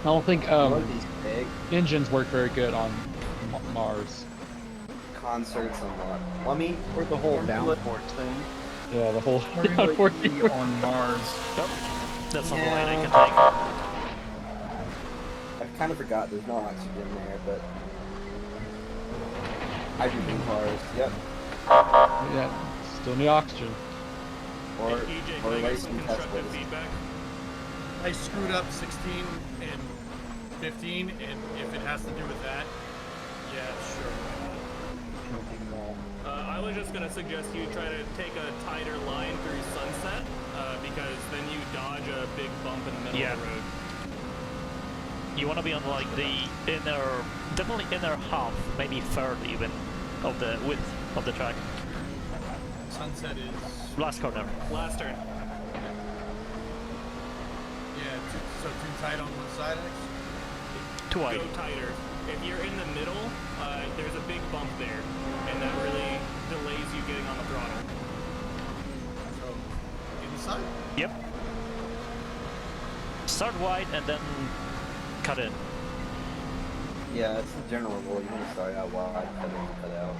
I don't think These big engines work very good on Mars. concerts and what? Well, I mean, Or the whole downforce thing. Yeah, the whole Formula E on Mars. Nope. That's not the line I Yeah. can take. I kind of forgot there's no oxygen there, but hydrogen cars. Yep. Yeah, still need oxygen. Or EJ, can I get racing some constructive Teslas. feedback? I screwed up 16 and 15, and if it has to do with that, yeah, sure. I was just gonna suggest you try to take a tighter line through Sunset, because then you dodge a big bump in the middle of the road. You want to be on like the definitely inner half, maybe third even, of the width of the track. Sunset is Last corner. Last turn. yeah, so too tight on one side. Too wide. Go tighter. If you're in the middle, there's a big bump there, and that really delays you getting on the throttle. So inside. Yep. Start wide and then cut in. Yeah, it's the general rule. You want to start out wide, cut in, cut out.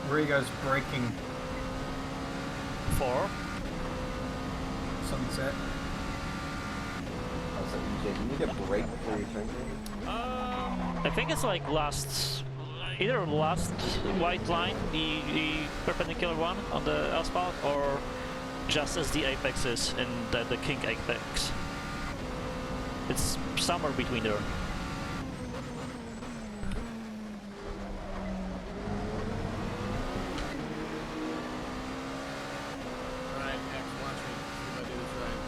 Where are you guys braking? 4. Sunset. Oh, so EJ, you need a break before you turn in? I think it's like either last white line, the perpendicular one on the asphalt, or just as the apex is in the kink apex. It's somewhere between there. Alright, X, watch me. See if I do this right.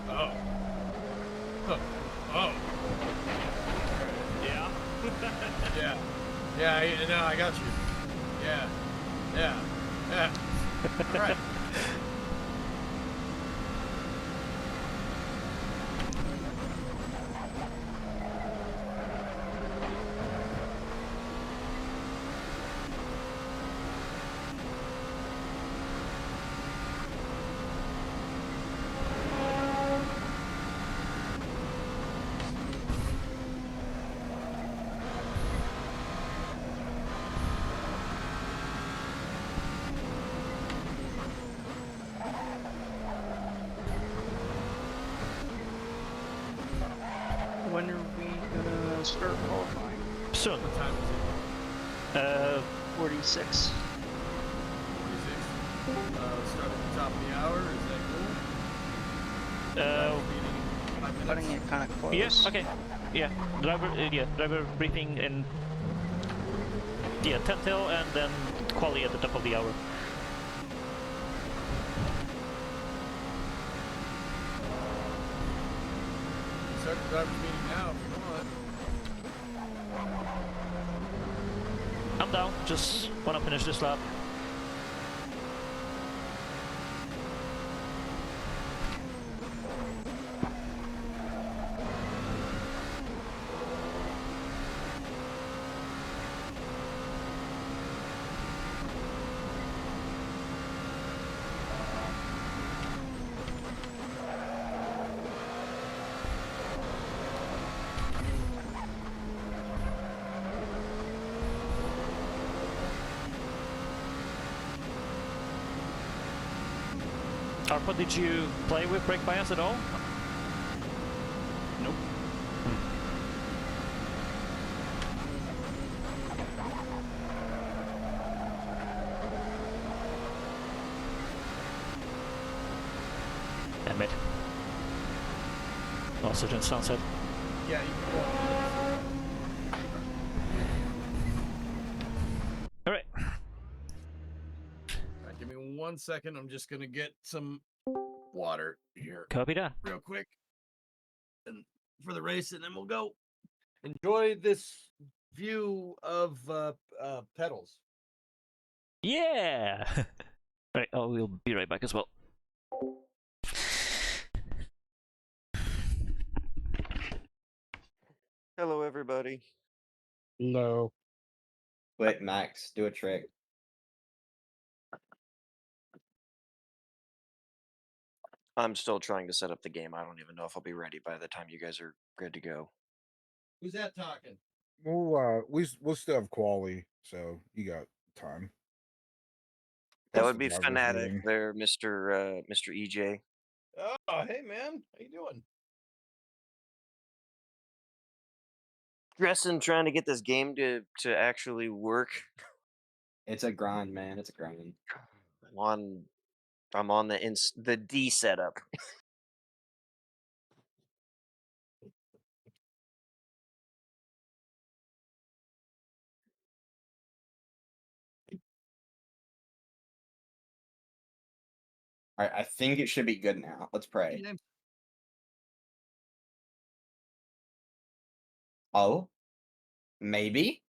Oh. Huh. Oh. Yeah. Yeah. Yeah, no, I got you. Yeah. Yeah. Yeah. Alright. When are we gonna start qualifying? Soon. What time is it? 46. 46. Start at the top of the hour. Is that cool? Meeting 5 minutes. Cutting it kind of close. Yes. Okay. Yeah. Driver briefing in 10 till, and then quali at the top of the hour. Start the driver's meeting now if you want. I'm down. Just wanna finish this lap. Arpa, did you play with brake bias at all? Nope. Damn it. Oxygen sunset. Yeah, you can go on. Alright. Alright, give me 1 second. I'm just gonna get some water here Copy that. real quick and for the race, and then we'll go enjoy this view of pedals. Yeah! Right, I will be right back as well. Hello, everybody. Hello. Wait, Max, do a trick. I'm still trying to set up the game. I don't even know if I'll be ready by the time you guys are good to go. Who's that talking? We'll still have quali, so you got time. That What's would the be drivers Fanatic meeting? there, Mr. EJ. Oh, hey man, how you doing? Dressing, trying to get this game to actually work. It's a grind, man. It's a grind. I'm on the D setup. All right, I think it should be good now. Let's pray. Oh, maybe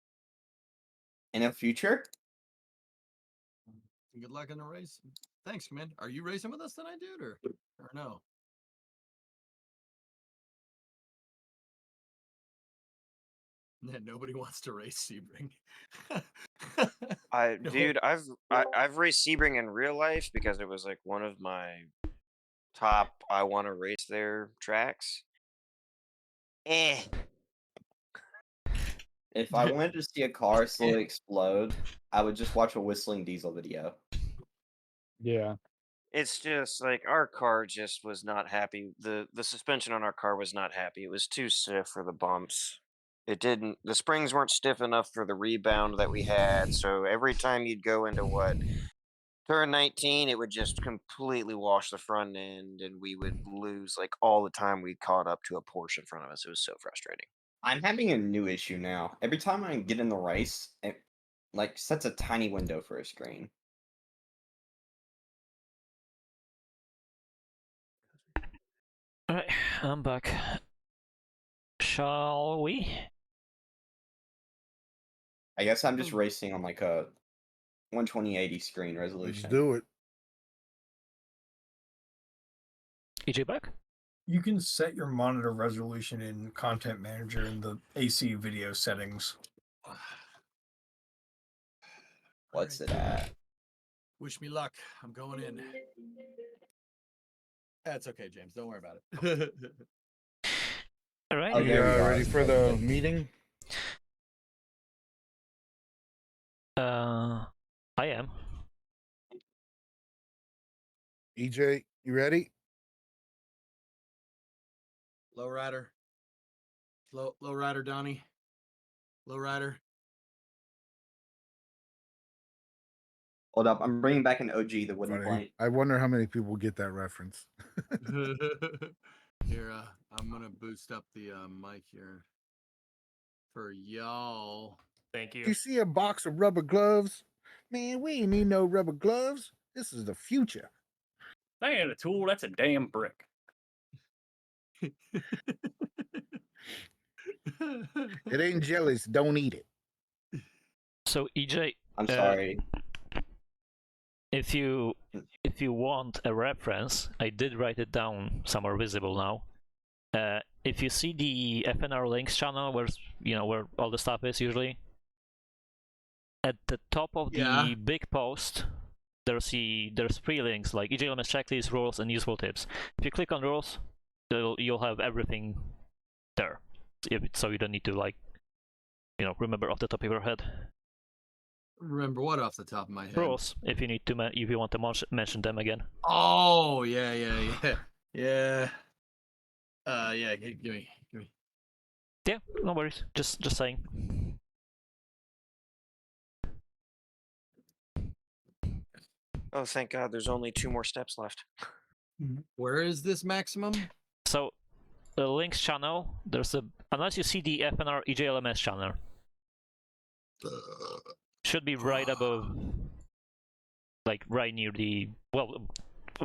in the future. Good luck in the race. Thanks, man. Are you racing with us tonight, dude, or no? Yeah, nobody wants to race Sebring. Dude, I've raced Sebring in real life because it was like one of my top I want to race there tracks. If I wanted to see a car slowly explode, I would just watch a whistling diesel video. Yeah. It's just like our car just was not happy. The suspension on our car was not happy. It was too stiff for the bumps. The springs weren't stiff enough for the rebound that we had. So every time you'd go into turn 19, it would just completely wash the front end, and we would lose like all the time we caught up to a Porsche in front of us. It was so frustrating. I'm having a new issue now. Every time I get in the race, it like sets a tiny window for a screen. Alright, I'm back. Shall we? I guess I'm just racing on like a 120/80 screen resolution. Let's do it. EJ back? You can set your monitor resolution in Content Manager in the AC video settings. What's it at? Wish me luck. I'm going in. That's okay, James. Don't worry about it. All right. Are you ready for the meeting? I am. EJ, you ready? Low rider. Low rider, Donnie. Low rider. Hold up, I'm bringing back an OG, the wooden Funny. plank. I wonder how many people get that reference. Here, I'm gonna boost up the mic here for y'all. Thank You see a box of rubber gloves? Man, we ain't need no rubber gloves. This is the future. That ain't a tool, that's a damn brick. It ain't jellies. Don't eat it. So EJ, I'm sorry. If you want a reference, I did write it down somewhere visible now. If you see the FNR links channel, where all the stuff is usually, at the top of the big post, there's 3 links like EJLMS checklist, rules, and useful tips. If you click on rules, you'll have everything there, so you don't need to remember off the top of your head. Remember what off the top of my head? Rules, if you need to, if you want to mention them again. Oh yeah. Yeah. Give me. Yeah, no worries. Just saying. Oh, thank God! There's only 2 more steps left. Where is this maximum? So, the links channel. Unless you see the FNR EJLMS channel. Should be right above, like right near the,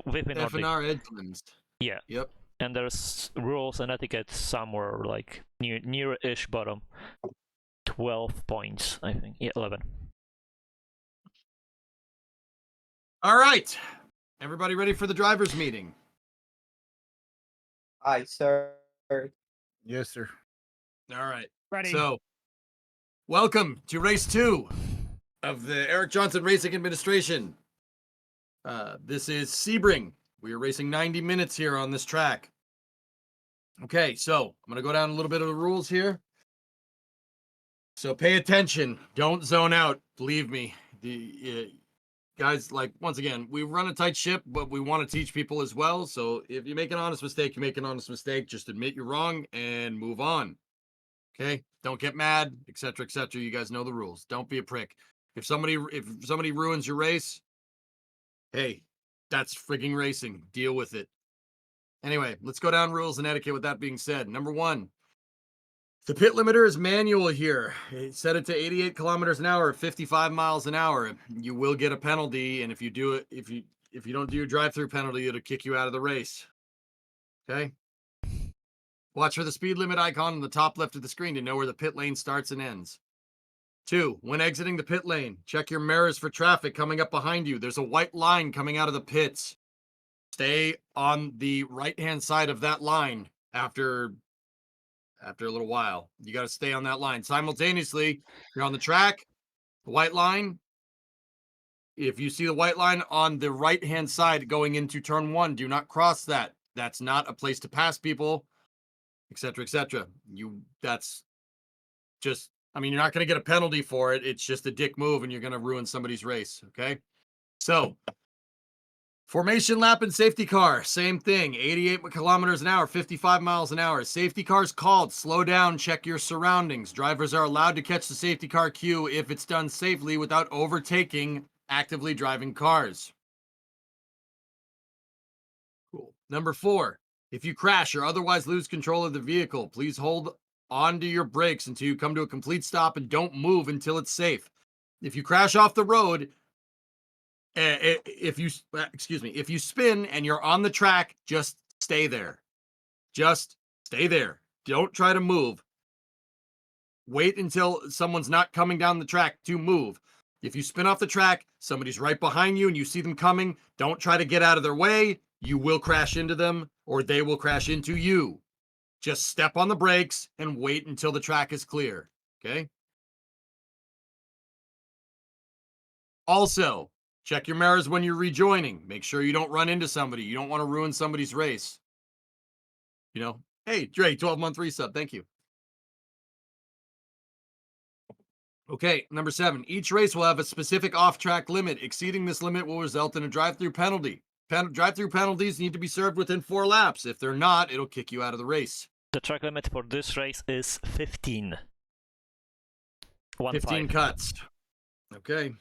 within Nordic. FNR Edmonds. Yeah. Yep. And there's rules and etiquette somewhere like near-ish bottom. 12 points, I think. Yeah, 11. All right. Everybody ready for the drivers' meeting? Aye, sir. Yes, sir. All right. Ready. So, welcome to race 2 of the Eric Johnson Racing Administration. This is Sebring. We are racing 90 minutes here on this track. Okay, so I'm going to go down a little bit of the rules here. So pay attention. Don't zone out. Believe me. Guys, like, once again, we run a tight ship, but we want to teach people as well. So if you make an honest mistake, you make an honest mistake. Just admit you're wrong and move on. Okay? Don't get mad, etc., etc. You guys know the rules. Don't be a prick. If somebody ruins your race, hey, that's frigging racing. Deal with it. Anyway, let's go down rules and etiquette with that being said. Number 1, the pit limiter is manual here. Set it to 88 kilometers an hour, 55 miles an hour. You will get a penalty, and if you do it, if you don't do your drive-through penalty, it'll kick you out of the race. Okay? Watch for the speed limit icon on the top left of the screen to know where the pit lane starts and ends. 2, when exiting the pit lane, check your mirrors for traffic coming up behind you. There's a white line coming out of the pits. Stay on the right-hand side of that line after a little while. You got to stay on that line. Simultaneously, you're on the track, the white line. If you see the white line on the right-hand side going into turn 1, do not cross that. That's not a place to pass people, etc., etc. That's just, I mean, you're not going to get a penalty for it. It's just a dick move, and you're going to ruin somebody's race, okay? So, formation lap and safety car, same thing. 88 kilometers an hour, 55 miles an hour. Safety car's called. Slow down, check your surroundings. Drivers are allowed to catch the safety car cue if it's done safely without overtaking actively driving cars. Cool. Number 4, if you crash or otherwise lose control of the vehicle, please hold onto your brakes until you come to a complete stop and don't move until it's safe. If you crash off the road, if you spin and you're on the track, just stay there. Just stay there. Don't try to move. Wait until someone's not coming down the track to move. If you spin off the track, somebody's right behind you and you see them coming, don't try to get out of their way. You will crash into them or they will crash into you. Just step on the brakes and wait until the track is clear. Okay? Also, check your mirrors when you're rejoining. Make sure you don't run into somebody. You don't want to ruin somebody's race. You know, hey, Dre, 12-month resub. Thank you. Okay, number 7. Each race will have a specific off-track limit. Exceeding this limit will result in a drive-through penalty. Drive-through penalties need to be served within 4 laps. If they're not, it'll kick you out of the race. The track limit for this race is 15. 15 cuts. Okay.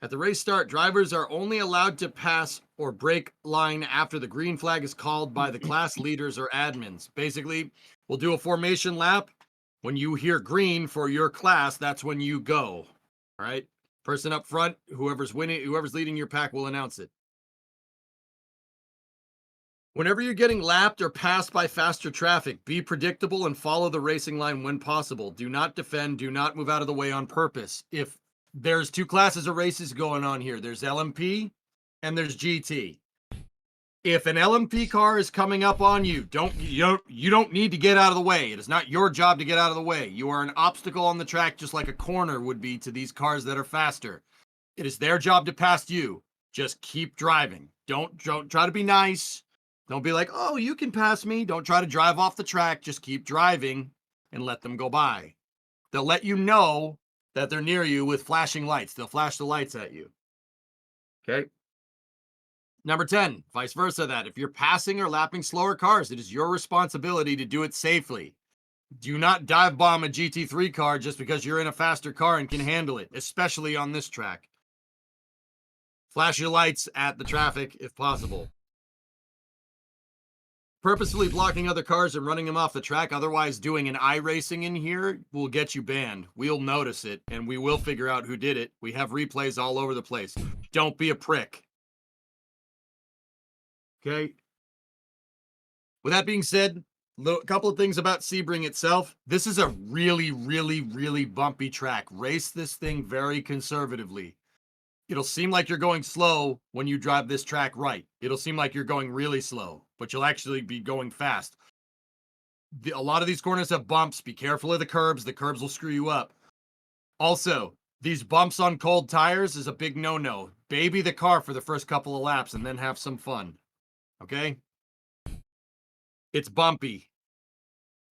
At the race start, drivers are only allowed to pass or break line after the green flag is called by the class leaders or admins. Basically, we'll do a formation lap. When you hear green for your class, that's when you go. All right? Person up front, whoever's leading your pack will announce it. Whenever you're getting lapped or passed by faster traffic, be predictable and follow the racing line when possible. Do not defend, do not move out of the way on purpose. If there's 2 classes of races going on here, there's LMP and there's GT. If an LMP car is coming up on you, you don't need to get out of the way. It is not your job to get out of the way. You are an obstacle on the track, just like a corner would be to these cars that are faster. It is their job to pass you. Just keep driving. Don't try to be nice. Don't be like, oh, you can pass me. Don't try to drive off the track. Just keep driving and let them go by. They'll let you know that they're near you with flashing lights. They'll flash the lights at you. Okay. Number 10, vice versa that. If you're passing or lapping slower cars, it is your responsibility to do it safely. Do not dive bomb a GT3 car just because you're in a faster car and can handle it, especially on this track. Flash your lights at the traffic if possible. Purposefully blocking other cars and running them off the track, otherwise doing an iRacing in here, will get you banned. We'll notice it, and we will figure out who did it. We have replays all over the place. Don't be a prick. Okay. With that being said, a couple of things about Sebring itself. This is a really, really, really bumpy track. Race this thing very conservatively. It'll seem like you're going slow when you drive this track right. It'll seem like you're going really slow, but you'll actually be going fast. A lot of these corners have bumps. Be careful of the curbs. The curbs will screw you up. Also, these bumps on cold tires is a big no-no. Baby the car for the first couple of laps and then have some fun. Okay? It's bumpy.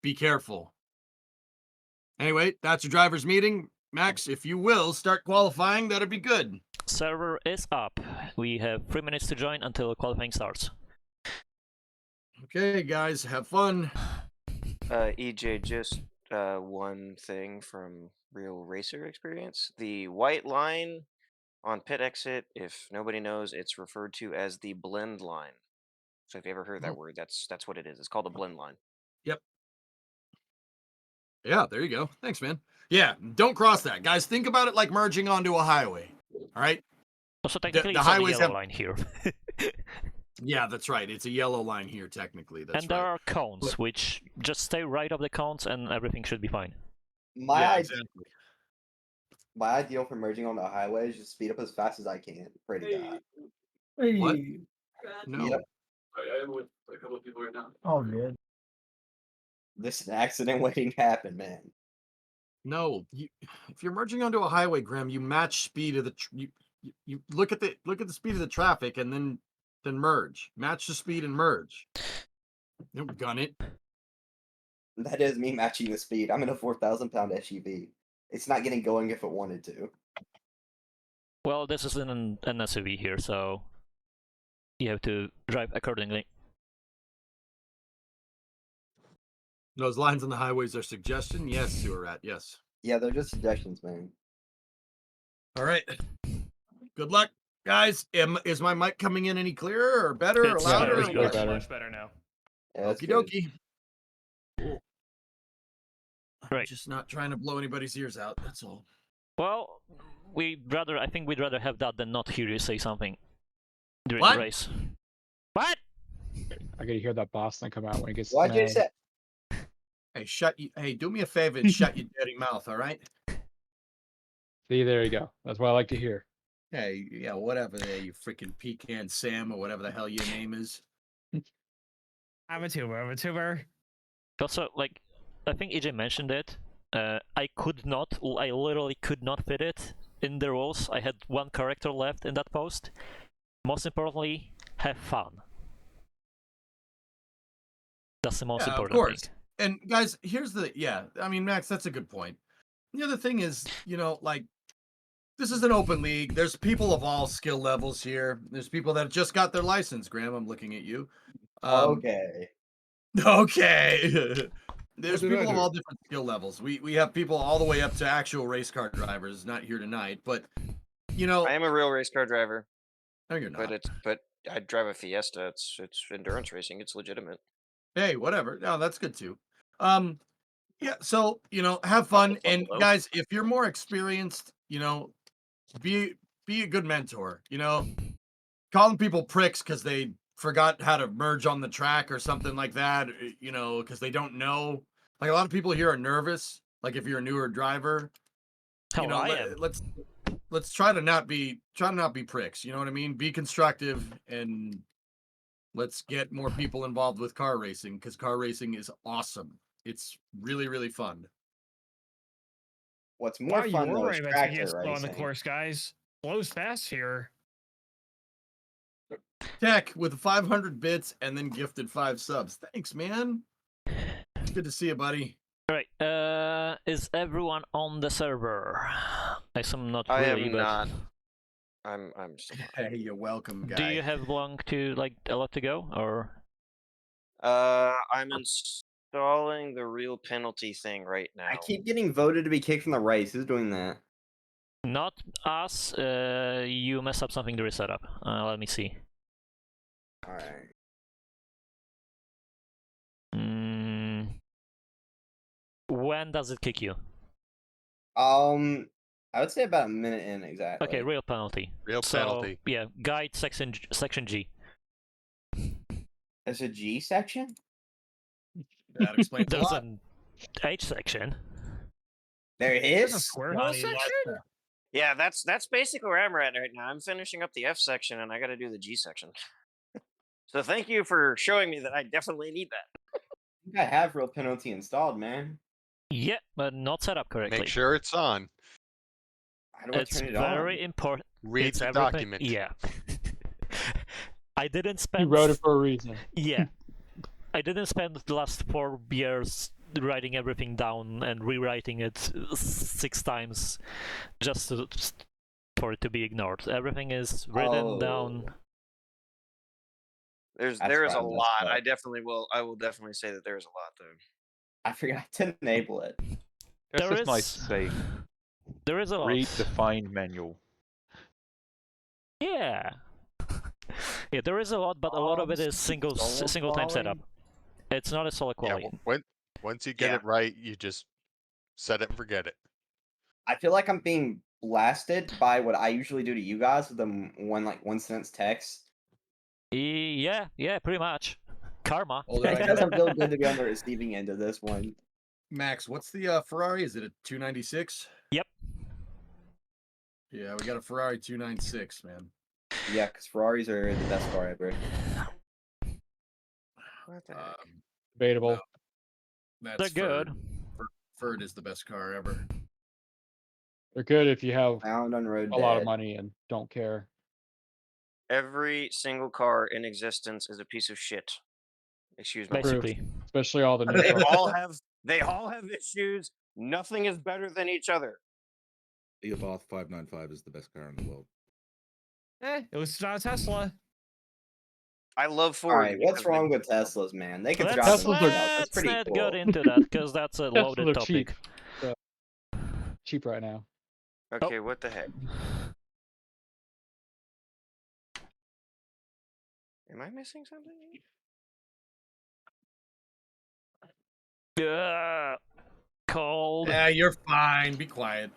Be careful. Anyway, that's your driver's meeting. Max, if you will, start qualifying. That'd be good. Server is up. We have 3 minutes to join until qualifying starts. Okay, guys, have fun. EJ, just one thing from real racer experience. The white line on pit exit, if nobody knows, it's referred to as the blend line. So if you ever heard that word, that's what it is. It's called a blend line. Yep. Yeah, there you go. Thanks, man. Yeah, don't cross that. Guys, think about it like merging onto a highway. All right? Also, technically, the it's highways on the yellow have... line here. Yeah, that's right. It's a yellow line here, technically. That's and there are cones, which just stay right of the cones and everything should be fine. My ideal for merging on the highway is just speed up as fast as I can. Pray to God. What? No. Yep. I'm with a couple of people right now. Oh, good. This is an accident waiting to happen, man. No, if you're merging onto a highway, Graham, you match speed of the you look at the speed of the traffic and then merge. Match the speed and merge. Don't gun it. That is me matching the speed. I'm in a 4,000-pound SUV. It's not getting going if it wanted to. Well, this is an SUV here, so you have to drive accordingly. Those lines on the highways are suggestion? Yes, Sewer Rat, yes. Yeah, they're just suggestions, man. All right. Good luck, guys. Is my mic coming in any clearer or better or louder? Much better now. Yeah, Okie dokie. Cool. Right. Just not trying to blow anybody's ears out, that's all. Well, I think we'd rather have that than not hear you say something during What? the race. What? I gotta hear that Boston come out when he gets Why'd you mad. say? Hey, do me a favor and shut your dirty mouth, all right? See, there you go. That's what I like to hear. Hey, yeah, whatever there, you freaking Pecan Sam or whatever the hell your name is. I'm a tuber. Also, like, I think EJ mentioned it. I literally could not fit it in the rules. I had one character left in that post. Most importantly, have fun. That's the most important of course. thing. And guys, I mean, Max, that's a good point. The other thing is, like, this is an open league. There's people of all skill levels here. There's people that just got their license. Graham, I'm looking at you. Okay. Okay. There's What did I people of do? all different skill levels. We have people all the way up to actual race car drivers, not here tonight, but I am a real race car driver. No, you're not. But I drive a Fiesta. It's endurance racing. It's legitimate. Hey, whatever. No, that's good too. Yeah, so have fun. And guys, if you're more experienced, be a good mentor. Calling people pricks because they forgot how to merge on the track or something like that, because they don't know. Like, a lot of people here are nervous. Like, if you're a newer driver, let's try to not be pricks. You know what I mean? Be constructive, and let's get more people involved with car racing, because car racing is awesome. It's really, really fun. What's more fun though is tractor slow on the racing. course, guys. Slow's fast here. Tech with 500 bits and then gifted 5 subs. Thanks, man. Good to see you, buddy. Right. Is everyone on the server? I assume not I really, am but... not. I'm still not. Hey, you're welcome, guy. Do you have a lot to go, or? I'm installing the real penalty thing right now. I keep getting voted to be kicked from the race. Who's doing that? Not us. You messed up something to reset up. Let me see. Alright. When does it kick you? I would say about a minute in exactly. Okay, real penalty. Real penalty. Yeah, guide section G. There's a G section? That explains a There's lot. an H section. There it There's a is? square hole section? Yeah, that's basically where I'm at right now. I'm finishing up the F section, and I got to do the G section. So thank you for showing me that I definitely need that. I think I have real penalty installed, man. Yeah, but not set up correctly. Make sure it's on. How do I It's turn it very on? important. Read It's the everything- document. Yeah. I didn't You spend. wrote it for a reason. Yeah. I didn't spend the last 4 years writing everything down and rewriting it 6 times just for it to be ignored. Everything is written down. There is a probably messed lot. up. I will definitely say that there's a lot there. I forgot to enable it. That's There just nice is- to say. There is a lot. Read the fine manual. Yeah. Yeah, there is a lot, but a lot of it is single time setup. It's not a solid Yeah, quality. once you get Yeah. it right, you just set it and forget it. I feel like I'm being blasted by what I usually do to you guys with the one sentence text. Yeah, pretty much. Karma. Although I Because gotta- I'm feeling good to be on the receiving end of this one. Max, what's the Ferrari? Is it a 296? Yep. Yeah, we got a Ferrari 296, man. Yeah, because Ferraris are the best car ever. What the heck? Debatable. That's They're good. Ford is the best car ever. They're good if you have Found on road a lot of dead. money and don't care. Every single car in existence is a piece of shit. Excuse my True. Basically. Especially all the new They cars. all have issues. Nothing is better than each other. The Abarth 595 is the best car in the world. It was not a Tesla. I love Ford. Alright, what's because wrong with Teslas, man? They can drive Let's themselves. That's let's pretty not cool. get into that because that's a Teslas loaded are topic. cheap. Cheap right now. Okay, what the heck? Am I missing something? Cold. Yeah, you're fine. Be quiet.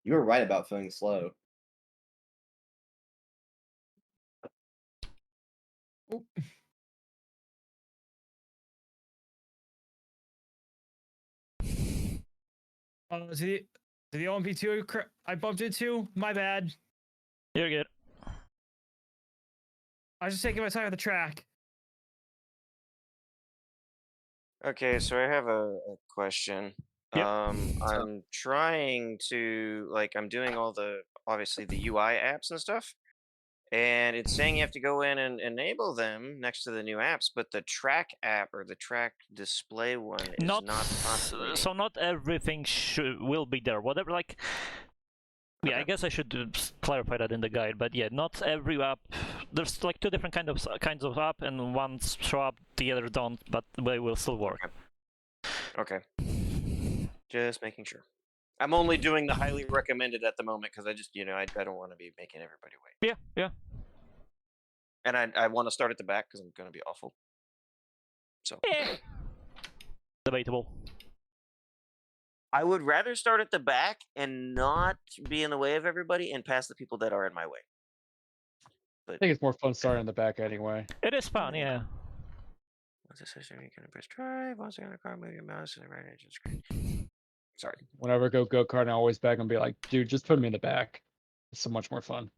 You were right about feeling slow. To the OMP2 I bumped into? My bad. You're good. I was just taking my time on the track. Okay, so I have a question. Yep. I'm trying to I'm doing all the obviously the UI apps and stuff, and it's saying you have to go in and enable them next to the new apps, but the track app or the track display one is not populating. So not everything will be there. Whatever, yeah, I guess I should clarify that in the guide. But yeah, not every app. There's 2 different kinds of app, and ones show up, the other don't, but they will still work. Okay. Just making sure. I'm only doing the highly recommended at the moment because I just, I don't want to be making everybody wait. Yeah. And I want to start at the back because I'm going to be awful. So. Debatable. I would rather start at the back and not be in the way of everybody and pass the people that are in my way. I think it's more fun starting in the back anyway. It is fun, yeah. What's this? You can press drive. Once you're in a car, move your mouse to the right edge of the screen. Sorry. Whenever I go kart, I always back and be like, dude, just put me in the back. It's so much more fun.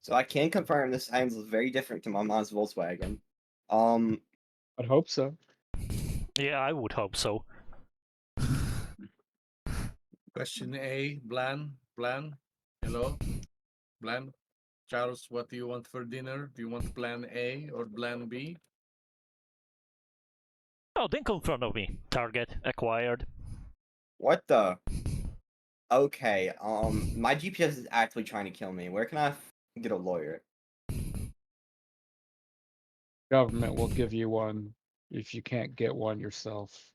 So I can confirm this sounds very different to my mom's Volkswagen. I'd hope so. Yeah, I would hope so. Question A, Blan. Hello? Blan? Charles, what do you want for dinner? Do you want plan A or plan B? Oh, think in front of me. Target acquired. What the? Okay, my GPS is actually trying to kill me. Where can I get a lawyer? Government will give you one if you can't get one yourself.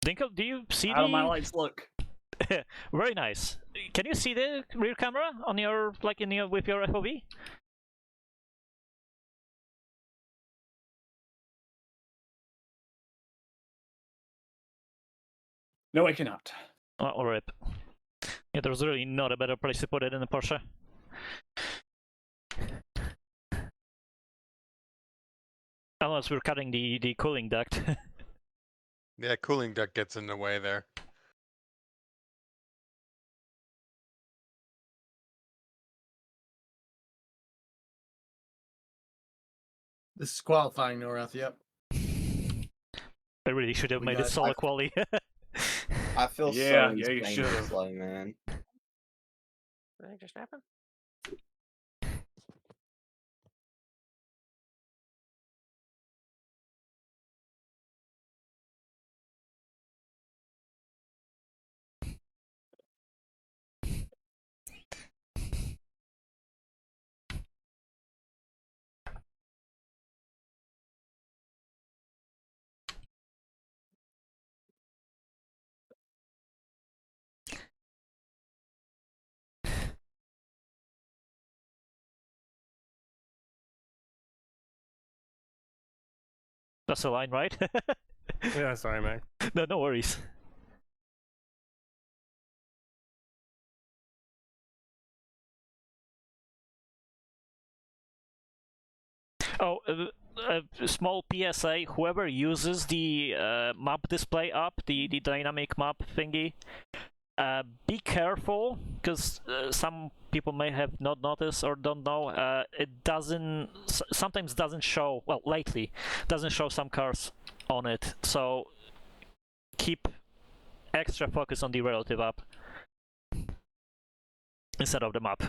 Dinko, do you see How the... do my lights look? Very nice. Can you see the rear camera on your, like, in your, with your FOV? No, I cannot. Oh, rip. Yeah, there's really not a better place to put it in the Porsche. Unless we're cutting the cooling duct. Yeah, cooling duct gets in the way there. This is qualifying, Norath. Yep. I really should have We made got- it solo quali. I feel Yeah, so yeah, you insane should've. slow, man. Did that just happen? That's the line, right? Yeah, sorry, man. No, no worries. Oh, a small PSA, whoever uses the map display app, the dynamic map thingy, be careful, because some people may have not noticed or don't know, it doesn't, sometimes doesn't show, well, lately, doesn't show some cars on it, so keep extra focus on the relative app instead of the map.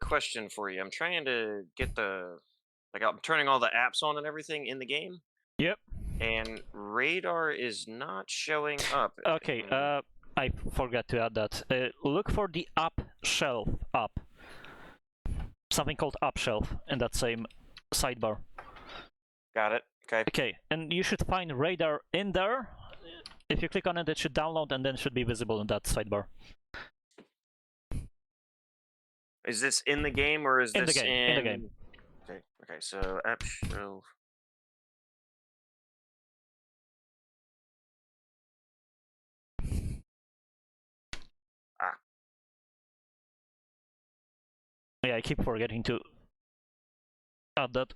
Question for you. I'm trying to get I'm turning all the apps on and everything in the game. Yep. And radar is not showing up. Okay, I forgot to add that. Look for the up shelf up. Something called up shelf in that same sidebar. Got it. Okay. Okay, and you should find radar in there. If you click on it, it should download and then should be visible in that sidebar. Is this in the game or is In the this game, in the game. Okay. Okay. So app shelf. Yeah, I keep forgetting to add that.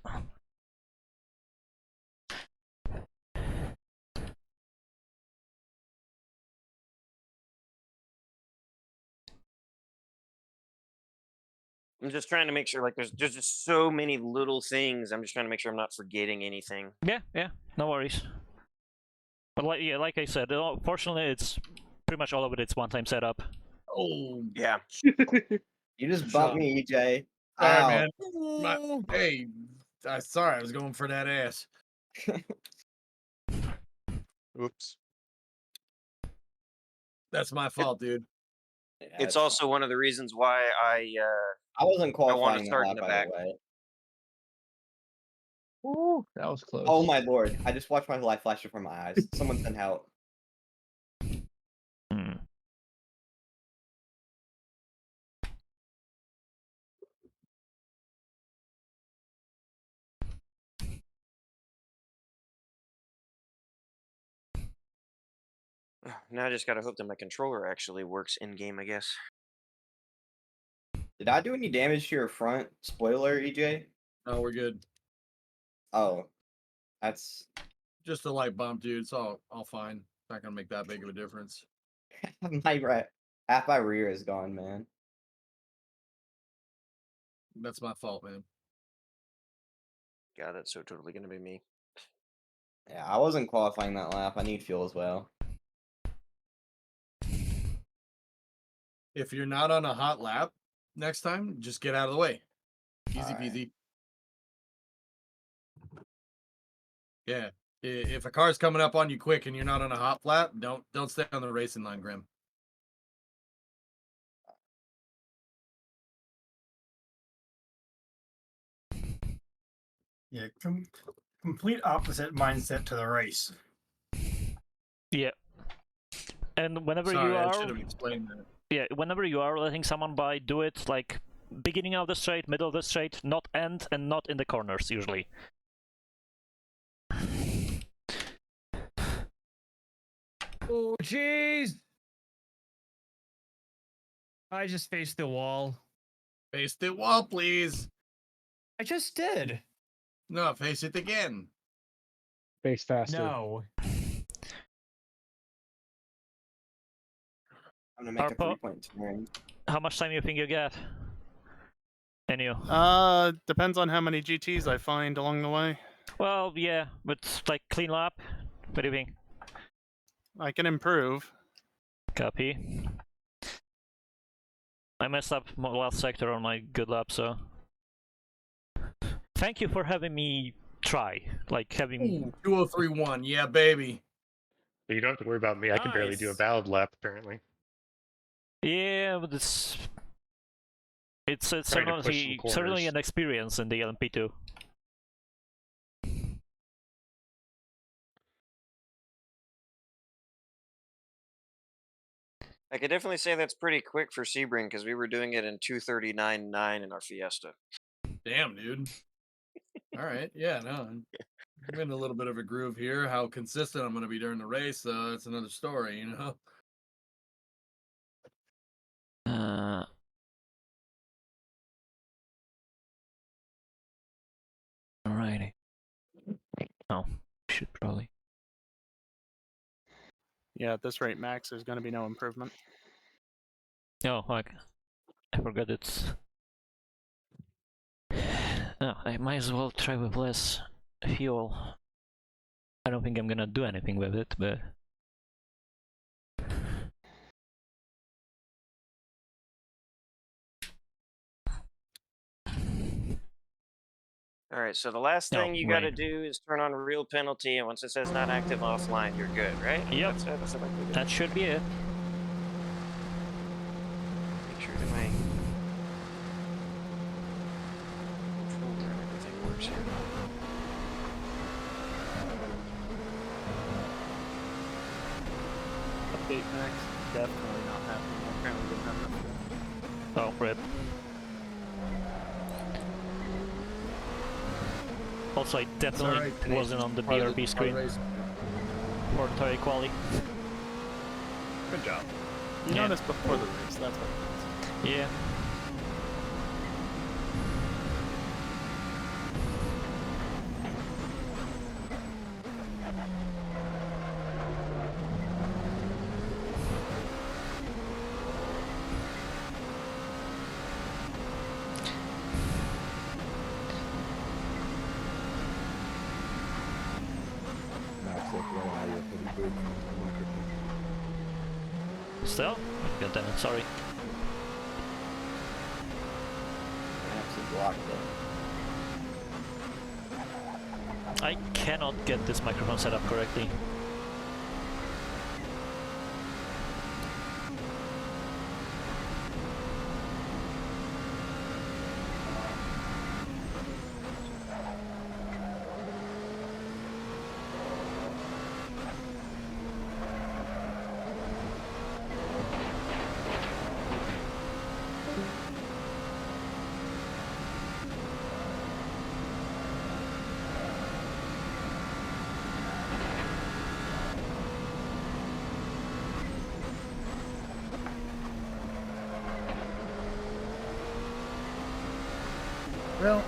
I'm just trying to make sure, like, there's just so many little things. I'm just trying to make sure I'm not forgetting anything. Yeah, no worries. But like I said, fortunately, it's pretty much all of it's one-time setup. Oh, yeah. You just bumped me, EJ. Sorry, Ow. man. Hey, sorry, I was going for that ass. Oops. That's my fault, dude. It's also one of the reasons why I wasn't I want qualifying to a start lot, in the by back. the way. Ooh, that was close. Oh my lord! I just watched my life flash before my eyes. Someone sent help. Now I just gotta hope that my controller actually works in game, I guess. Did I do any damage to your front spoiler, EJ? No, we're good. Oh, that's Just a light bump, dude. It's all fine. Not gonna make that big of a difference. half my rear is gone, man. That's my fault, man. God, that's so totally gonna be me. Yeah, I wasn't qualifying that lap. I need fuel as well. If you're not on a hot lap next time, just get out of the way. Easy peasy. Yeah. If a car's coming up on you quick and you're not on a hot lap, don't stay on the racing line, Grim. Yeah, complete opposite mindset to the race. Yeah. And whenever Sorry, you I are, should have explained that. yeah, whenever you are letting someone by, do it like beginning of the straight, middle of the straight, not end, and not in the corners usually. Oh, jeez! I just faced the wall. Face the wall, please. I just did. No, face it again. Face faster. No. I'm gonna make a Harpo, 3-point turn. how much time you think you get? And you? Depends on how many GTs I find along the way. Well, yeah, but like clean lap. What do you think? I can improve. Copy. I messed up my last sector on my good lap, so thank you for having me try. Like having 2031, yeah, baby. But you don't have to worry about me. I can barely do a valid lap, apparently. Yeah, but it's Trying to push some certainly corners. an experience in the LMP2. I could definitely say that's pretty quick for Sebring because we were doing it in 2:39.9 in our Fiesta. Damn, dude. All right, yeah, no. I'm in a little bit of a groove here. How consistent I'm going to be during the race, that's another story, you know? Alrighty. Oh, should probably. Yeah, at this rate, Max, there's going to be no improvement. Oh, like I forgot it's. No, I might as well try with less fuel. I don't think I'm gonna do anything with it, but. All right, so the last No, thing you got to rain. do is turn on real penalty, and once it says not active offline, you're good, right? Yep. That's it, I think. That should be it. Make sure that my controller and everything works here. Update Max. Definitely not happening. Apparently didn't have enough. Oh, rip. Also, I definitely alright, wasn't on the Part of BRB screen race. for Toy Quali. Good job. You Yeah. noticed before the race, that's what it is. Yeah. Max, look right how you're putting boots on the microphone. Still? God damn it, sorry. Absolutely blocked it. I cannot get this microphone set up correctly. Well,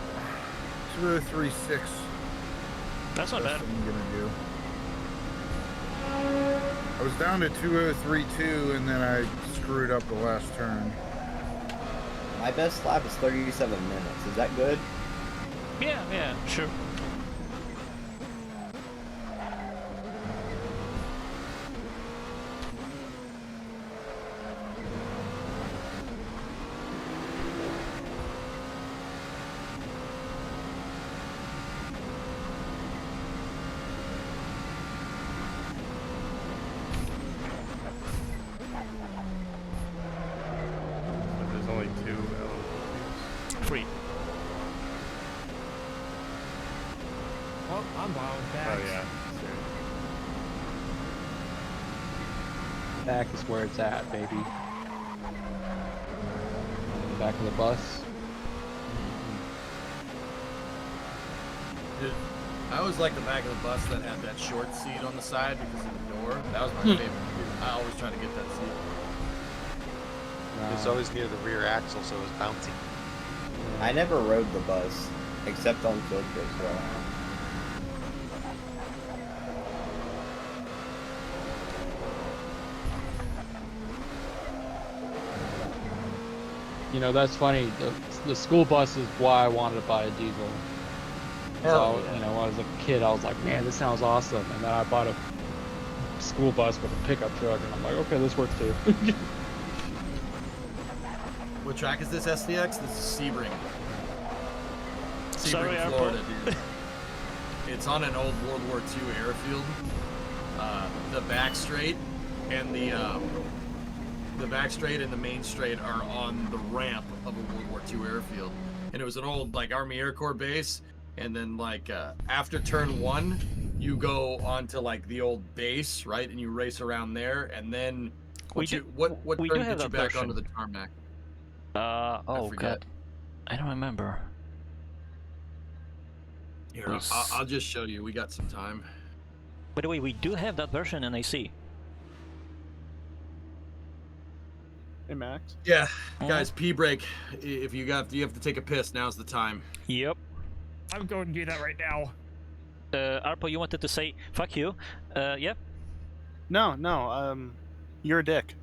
203.6. That's not bad. What I'm gonna do. I was down to 203.2 and then I screwed up the last turn. My best lap is 37 minutes. Is that good? Yeah, sure. But there's only 2 LMPs. 3. Well, I'm bowing back. Oh yeah. Back is where it's at, baby. Back of the bus. Dude, I always liked the back of the bus that had that short seat on the side because of the door. That was my favorite. I always try to get that seat. It's always near the rear axle, so it's bouncy. I never rode the bus, except on field trips where I am. You know, that's funny. The school bus is why I wanted to buy a diesel. So, you know, when I was a kid, I was like, man, this sounds awesome. And then I bought a school bus with a pickup truck, and I'm like, okay, this works too. What track is this, SDX? This is Sebring. Sorry, Sebring, Florida, dude. It's on an old World War II airfield. The back straight and the back straight and the main straight are on the ramp of a World War II airfield. And it was an old like Army Air Corps base. And then like after turn 1, you go onto like the old base, right? And you race around there. And then what turn gets you back onto the tarmac? Oh god, I don't remember. Here, I'll just show you. We got some time. By the way, we do have that version in AC. Hey, Max. Yeah, guys, pee break. If you have to take a piss, now's the time. Yep. I'm going to do that right now. Arpo, you wanted to say fuck you? Yeah. No. You're a dick.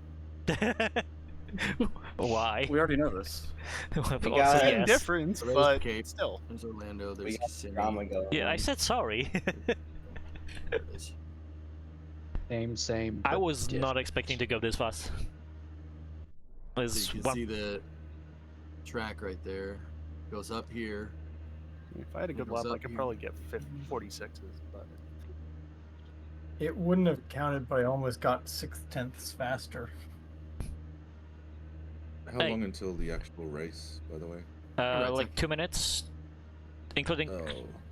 Why? We already know this. Same difference, So but Kate, still. There's Orlando. There's We got Kissimmee. drama going Yeah, I on. said sorry. Same. I but was different. not expecting to go this fast. So It's you can see the track right there. Goes up here. If I had a good Goes lap, I up could here. probably get 46s, but It wouldn't have counted, but I almost got 6/10 faster. How long until the actual race, by the way? like 2 minutes, including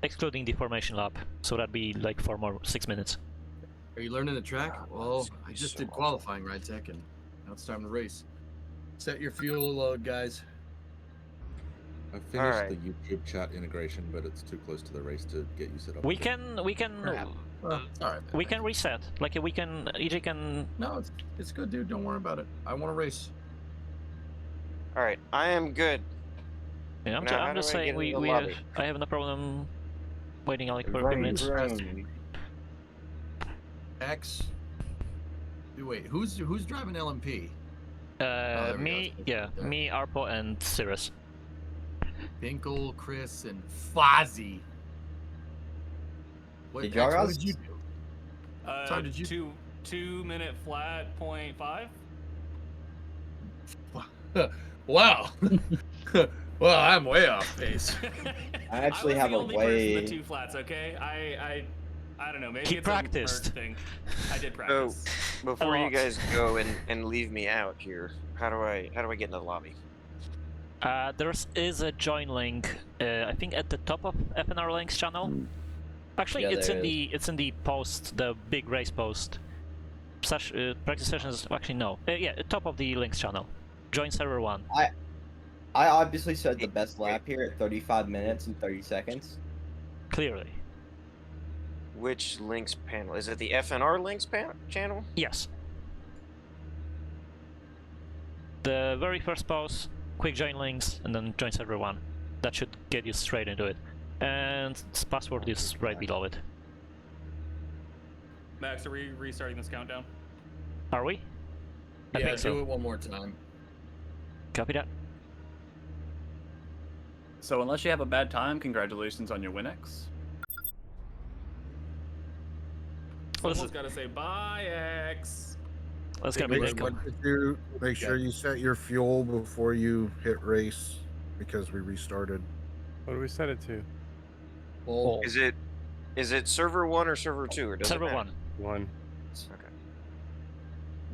excluding the formation lap. So that'd be like 6 minutes. Are you learning the track? Well, I just did qualifying, right, Tech, and now it's time to race. Set your fuel load, guys. I finished the YouTube chat integration, but it's too close to the race to get you set up. We again. can Well, all right. we can reset. Like we can EJ can. No, it's good, dude. Don't worry about it. I want to race. All right, I am good. Yeah, I'm, Now, how I'm do just I saying get in the we lobby? I have no problem waiting like for a few minutes. X. Wait, who's driving LMP? there we Me, go. yeah, me, Arpo, and Cirrus. Binkle, Chris, and Fozzie. What, Did X, y'all what guys- did you do? Sorry, did you? 2-minute flat, 0.5. Wow. Well, I'm way off pace. I actually was have the a only person in way. the 2 flats. Okay, I don't know. Maybe He it's practiced. a merge thing. I did So practice. before you lot. guys go and leave me out here, how do I get into the lobby? There is a join link. I think at the top of FNR Links channel. Actually, Yeah, it's there in the post, the big race post. Practice sessions. Actually, no. Yeah, top of the Links channel. Join server 1. I obviously said the best lap here at 35 minutes and 30 seconds. Clearly. Which links panel? Is it the FNR links channel? Yes. The very first post, quick join links, and then join server 1. That should get you straight into it. And password is right below it. Max, are we restarting this countdown? Are we? I Yeah, think so. do it one more time. Copy that. So unless you have a bad time, congratulations on your WinX. Someone's got to say bye, X. That's gonna be Make sure you set your fuel before you hit race, because we restarted. What do we set it to? Full. Is it server 1 or server 2? Or does Server it matter? 1. Okay.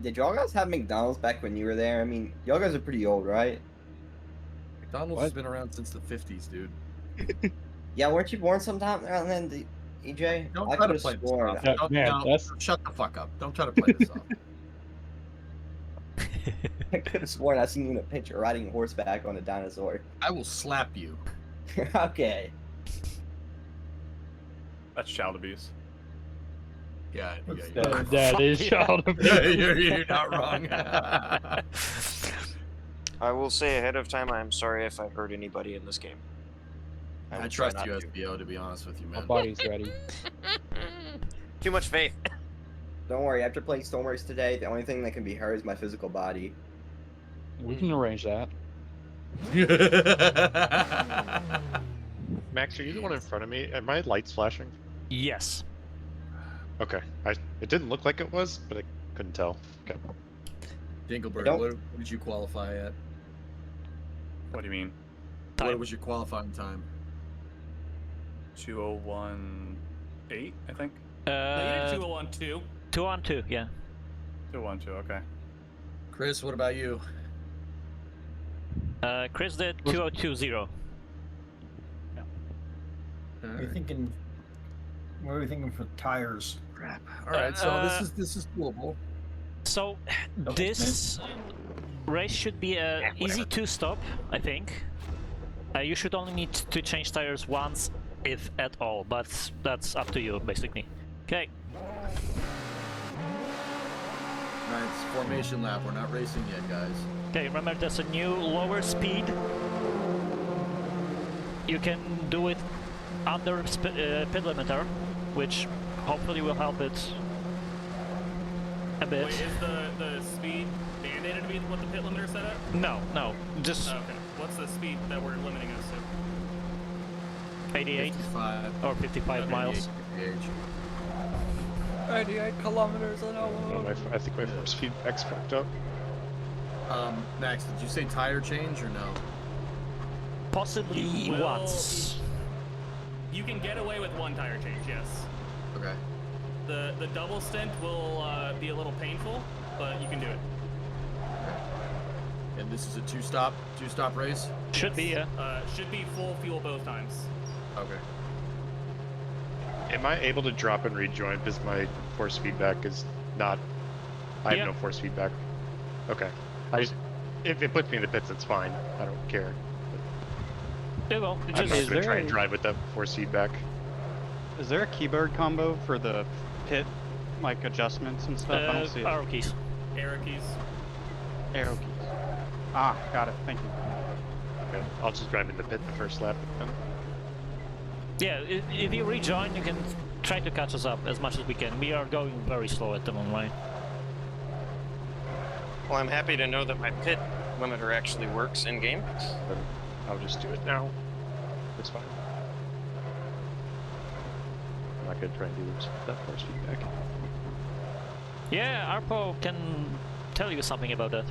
Did y'all guys have McDonald's back when you were there? I mean, y'all guys are pretty old, right? McDonald's has been around since the 50s, dude. Yeah, weren't you born sometime around then, EJ? Don't I try to could've play this sworn. off. Shut the fuck up. Don't try to play this off. I could have sworn I seen you in a picture riding horseback on a dinosaur. I will slap you. Okay. That's child abuse. Yeah, That is child abuse. You're not wrong. I will say ahead of time, I'm sorry if I hurt anybody in this game. I will trust try you, not to. SBO, to be honest with you, man. My body's ready. Too much faith. Don't worry, after playing Stormworks today, the only thing that can be hurt is my physical body. We can arrange that. Max, are you the one in front of me? Are my lights flashing? Yes. Okay. It didn't look like it was, but I couldn't tell. Okay. Dingleberg, Don't- what did you qualify at? What do you mean? What was your qualifying time? 2:01.8, I think. No, you did 2:01.2. 2-on-2, yeah. 2:12, okay. Chris, what about you? Chris did 2:02.0. What are you thinking? What are we thinking for tires? Crap. All right, so this is doable. So this race should be a easy 2-stop, I think. You should only need to change tires once, if at all, but that's up to you, basically. Okay. Alright, it's formation lap. We're not racing yet, guys. Okay, remember there's a new lower speed. You can do it under pit limiter, which hopefully will help it a bit. Wait, is the speed mandated to be what the pit limiter set at? No, just Okay. What's the speed that we're limiting us to? 88 or 55 miles. 98 kilometers an hour. Oh, I think my force feedback's fucked up. Max, did you say tire change or no? Possibly You will- once. You can get away with one tire change, yes. Okay. The double stint will be a little painful, but you can do it. And this is a two-stop race? Should be, yeah. Should be full fuel both times. Okay. Am I able to drop and rejoin because my force feedback is not... I have no force feedback. Okay. If it puts me in the pits, it's fine. I don't care. Yeah, well, I'm just just gonna try and drive with that force feedback. Is there a keyboard combo for the pit, like adjustments and stuff? I don't see it. Arrow keys. Arrow keys. Arrow keys. Ah, got it. Thank you. Okay. I'll just drive in the pit the first lap. Then. Yeah, if you rejoin, you can try to catch us up as much as we can. We are going very slow at the moment, right? Well, I'm happy to know that my pit limiter actually works in game. Then I'll just do it now. It's fine. I'm not gonna try and do that force feedback. Yeah, Arpo can tell you something about that.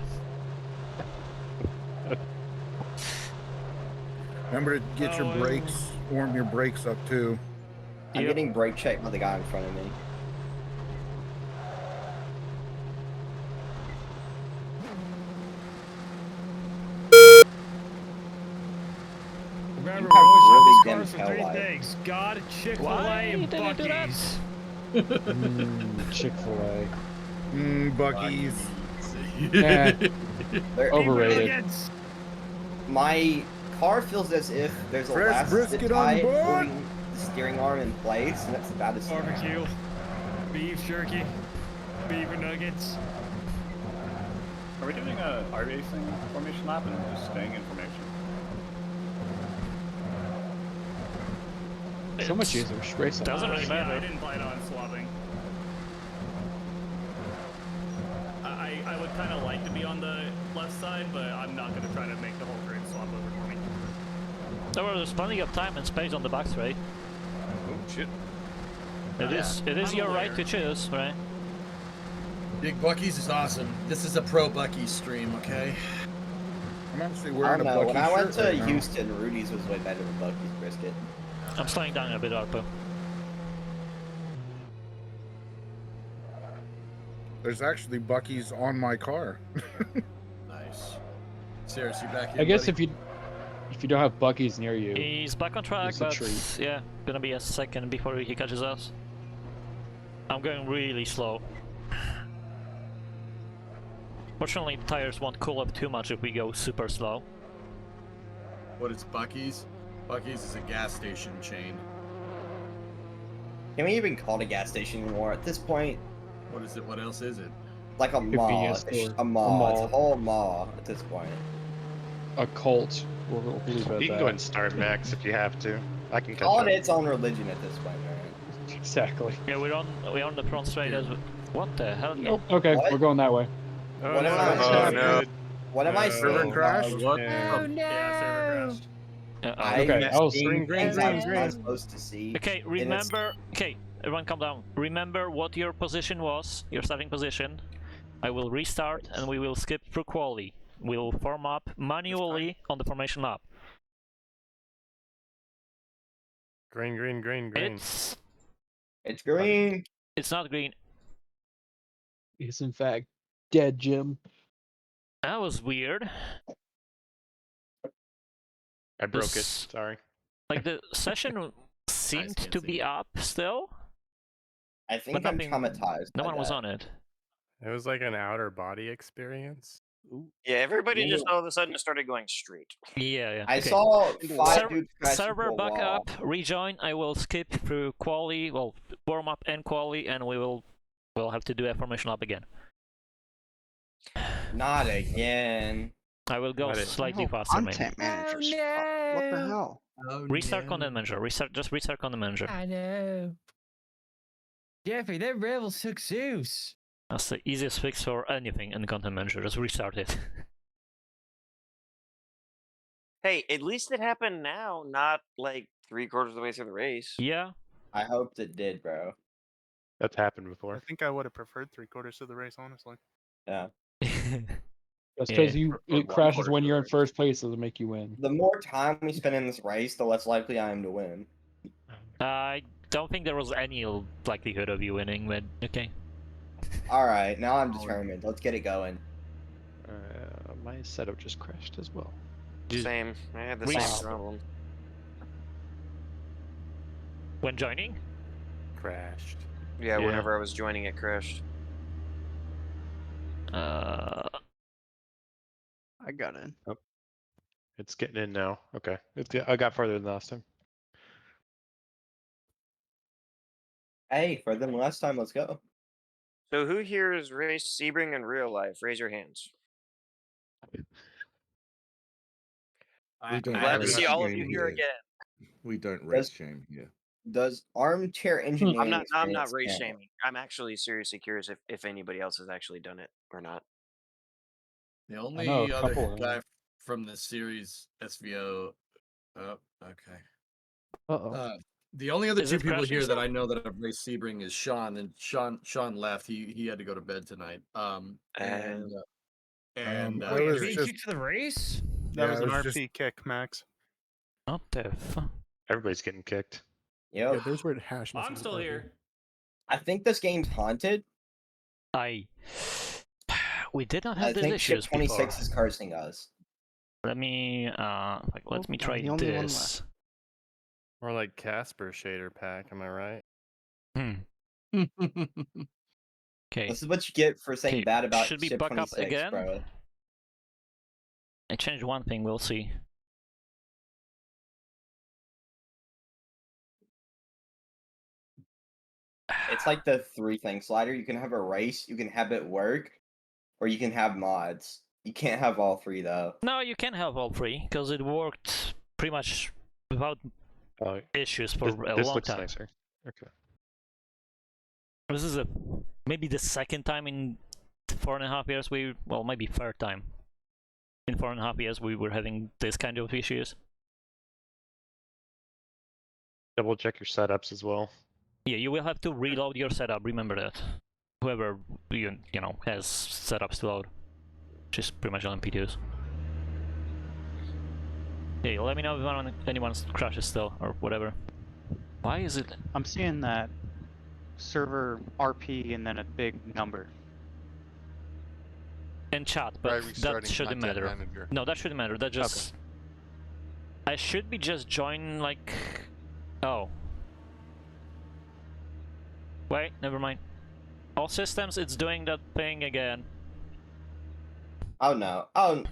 Remember to get your brakes, warm your brakes up too. I'm getting brake checked by the guy in front of me. Remember, You we have always have really these dim cars for tail 3 light. things: God, Chick-fil-A, Why and did I do that? Buc-ee's. Chick-fil-A. Buc-ee's. Yeah. They're Overrated. My car feels as if there's a Fresh elastic brisket on tie board. holding the steering arm in place, and that's about as Barbecue, beef jerky, beaver nuggets. Are we doing a iRacing formation lap and just staying in formation? So much easier. Just race on. Doesn't really Yeah, matter. I didn't plan on swapping. I would kind of like to be on the left side, but I'm not going to try to make the whole grid swap over for me. There's plenty of time and space on the back straight. Oh shit. It is I'm your aware. right to choose, right? Big Bucky's is awesome. This is a pro Bucky's stream, okay? I'm actually I wearing don't a know. Bucky When I went shirt to right now. Houston, Rudy's was way better than Bucky's brisket. I'm slowing down a bit, Arpo. There's actually Bucky's on my car. Nice. Seriously, back in, I guess buddy? if you don't have Bucky's near you, He's back on track, It's a but treat. yeah, gonna be a second before he catches us. I'm going really slow. Fortunately, the tires won't cool up too much if we go super slow. What is Bucky's? Bucky's is a gas station chain. Can we even call it a gas station anymore? At this point, What is it? What else is it? like a mall. Convenience It's store. a mall. A It's mall. a whole mall at this point. a cult. We'll leave it at You can that. go and start Max if you have to. I can catch Call up. it its own religion at this point, man. Exactly. Yeah, we're on the front straight as well. What the hell? Nope. Okay, What? we're going that way. Oh, What no. am I Oh, saying? no. What am I Server saying? crashed? What? Yeah. Oh no! Yeah, server crashed. I'm Okay, I was- seeing Green, things I'm green. not supposed to see. Okay, and it's- remember. Okay, everyone, calm down. Remember what your position was, your starting position. I will restart, and we will skip through quali. We'll form up manually on the formation map. Green, green, green, green. It's green. It's not green. It's in fact dead, Jim. That was weird. I broke it. This- Sorry. Like the session seemed can't to see be it. up still, I think but I'm nothing. traumatized. No by one was that. on it. It was like an outer body experience. Yeah, everybody Yeah. just all of a sudden started going straight. Yeah, yeah. I okay. saw five Server, dudes crash server into a back wall. up, rejoin. I will skip through quali, well, warm up and quali, and we'll have to do a formation up again. Not again. I will go Got it. slightly No, faster, maybe. content managers. no! What the hell? Oh, Restart no. content manager. Just restart content manager. I know. Jeffrey, that rebels took Zeus. That's the easiest fix for anything in content manager. Just restart it. Hey, at least it happened now, not like 3/4 of the way through the race. Yeah. I hoped it did, bro. That's happened I before. think I would have preferred 3/4 of the race, honestly. Yeah. That's because Yeah. it crashes when you're in first place, doesn't make you win. The more time we spend in this race, the less likely I am to win. I don't think there was any likelihood of you winning, but okay. All right, now I'm determined. Let's get it going. My setup just crashed as well. Same. I had the Wow. same problem. When joining? Crashed. Yeah, Yeah. whenever I was joining, it crashed. I got in. It's getting in now. Okay. I got further than last time. Hey, further than last time, let's go. So who here has raced Sebring in real life? Raise your hands. We don't Glad to race see all of you shame here here. again. We don't race shame here. Does armchair engineering? I'm not experience race count? shaming. I'm actually seriously curious if anybody else has actually done it or not. The know only a other couple of them. guy from the series SVO. Oh, okay. Uh-oh. The only other Is two it people crashing here that still? I know that have raced Sebring is Sean, and Sean left. He had to go to bed tonight. And it Wait, was did he just- kick to the race? That Yeah, was it an was RP just- kick, Max. What the fuck? Everybody's getting kicked. Yep. Yeah, there's where it hash. I'm still here. I think this game's haunted. We did not I have these think issues Ship 26 before. is cursing us. Let me let me I'm try the only one this. More like Casper shader pack, am I right? Hmm. Okay. This is what you get for saying Okay, bad about should we Ship buck up 26, again? bro. I changed one thing. We'll see. It's like the 3-thing slider. You can have a race, you can have it work, or you can have mods. You can't have all three though. No, you can have all three because it worked pretty much without issues for a this long looks time. nicer. Okay. This is maybe the second time in 4.5 years well, maybe third time in 4.5 years we were having this kind of issues. Double check your setups as well. Yeah, you will have to reload your setup. Remember that. Whoever you know has setups to load, which is pretty much on MPTs. Yeah, let me know if anyone crashes still or whatever. Why is it? I'm seeing that server RP and then a big number. In chat, but that shouldn't matter. Manager. No, that shouldn't matter. That just... I should be just join like... Oh. Wait, never mind. All systems, it's doing that thing again. Oh no. Oh.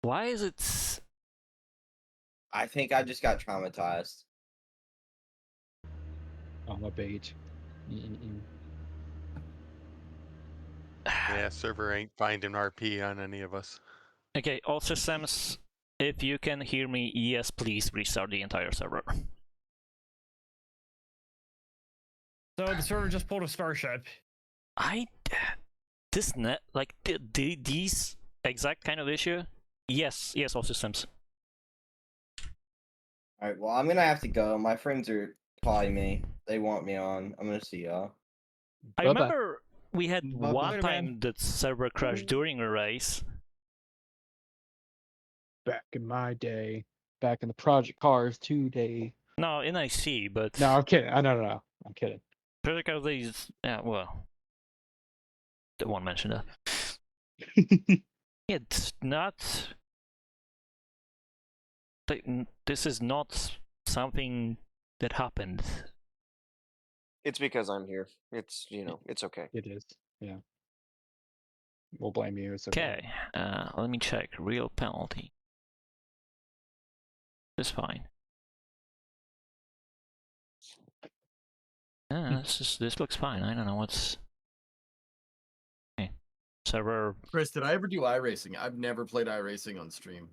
Why is it... I think I just got traumatized. Oh, my page. Yeah, server ain't finding RP on any of us. Okay, all systems, if you can hear me, yes, please restart the entire server. So the server just pulled a Starship. This net, like, these exact kind of issue? Yes, all systems. Alright, well, I'm gonna have to go. My friends are calling me. They want me on. I'm gonna see y'all. I remember we had one time that server crashed during a race. Back in my day, back in the Project Cars 2 day. No, in IC, but... No, I'm kidding. No. I'm kidding. Project Cars days... Yeah, well... I won't mention that. It's not... This is not something that happened. It's because I'm here. It's, you know, it's okay. It is, yeah. We'll blame you. It's okay. Okay, let me check. Real penalty. It's fine. This looks fine. I don't know what's... Okay. Server... Chris, did I ever do iRacing? I've never played iRacing on stream.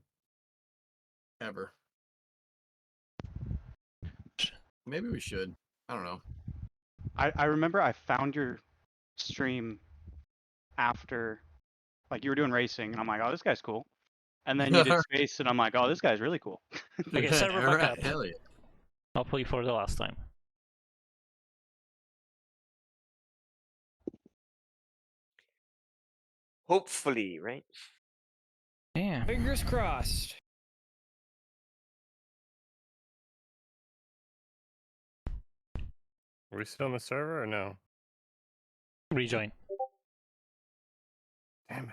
Ever. Maybe we should. I don't know. I remember I found your stream after, like, you were doing racing, and I'm like, oh, this guy's cool. And then you did space, and I'm like, oh, this guy's really cool. Okay, server back up. Hell yeah. Hopefully for the last time. Hopefully, right? Yeah. Fingers crossed. Are we still on the server or no? Rejoin. Damn it.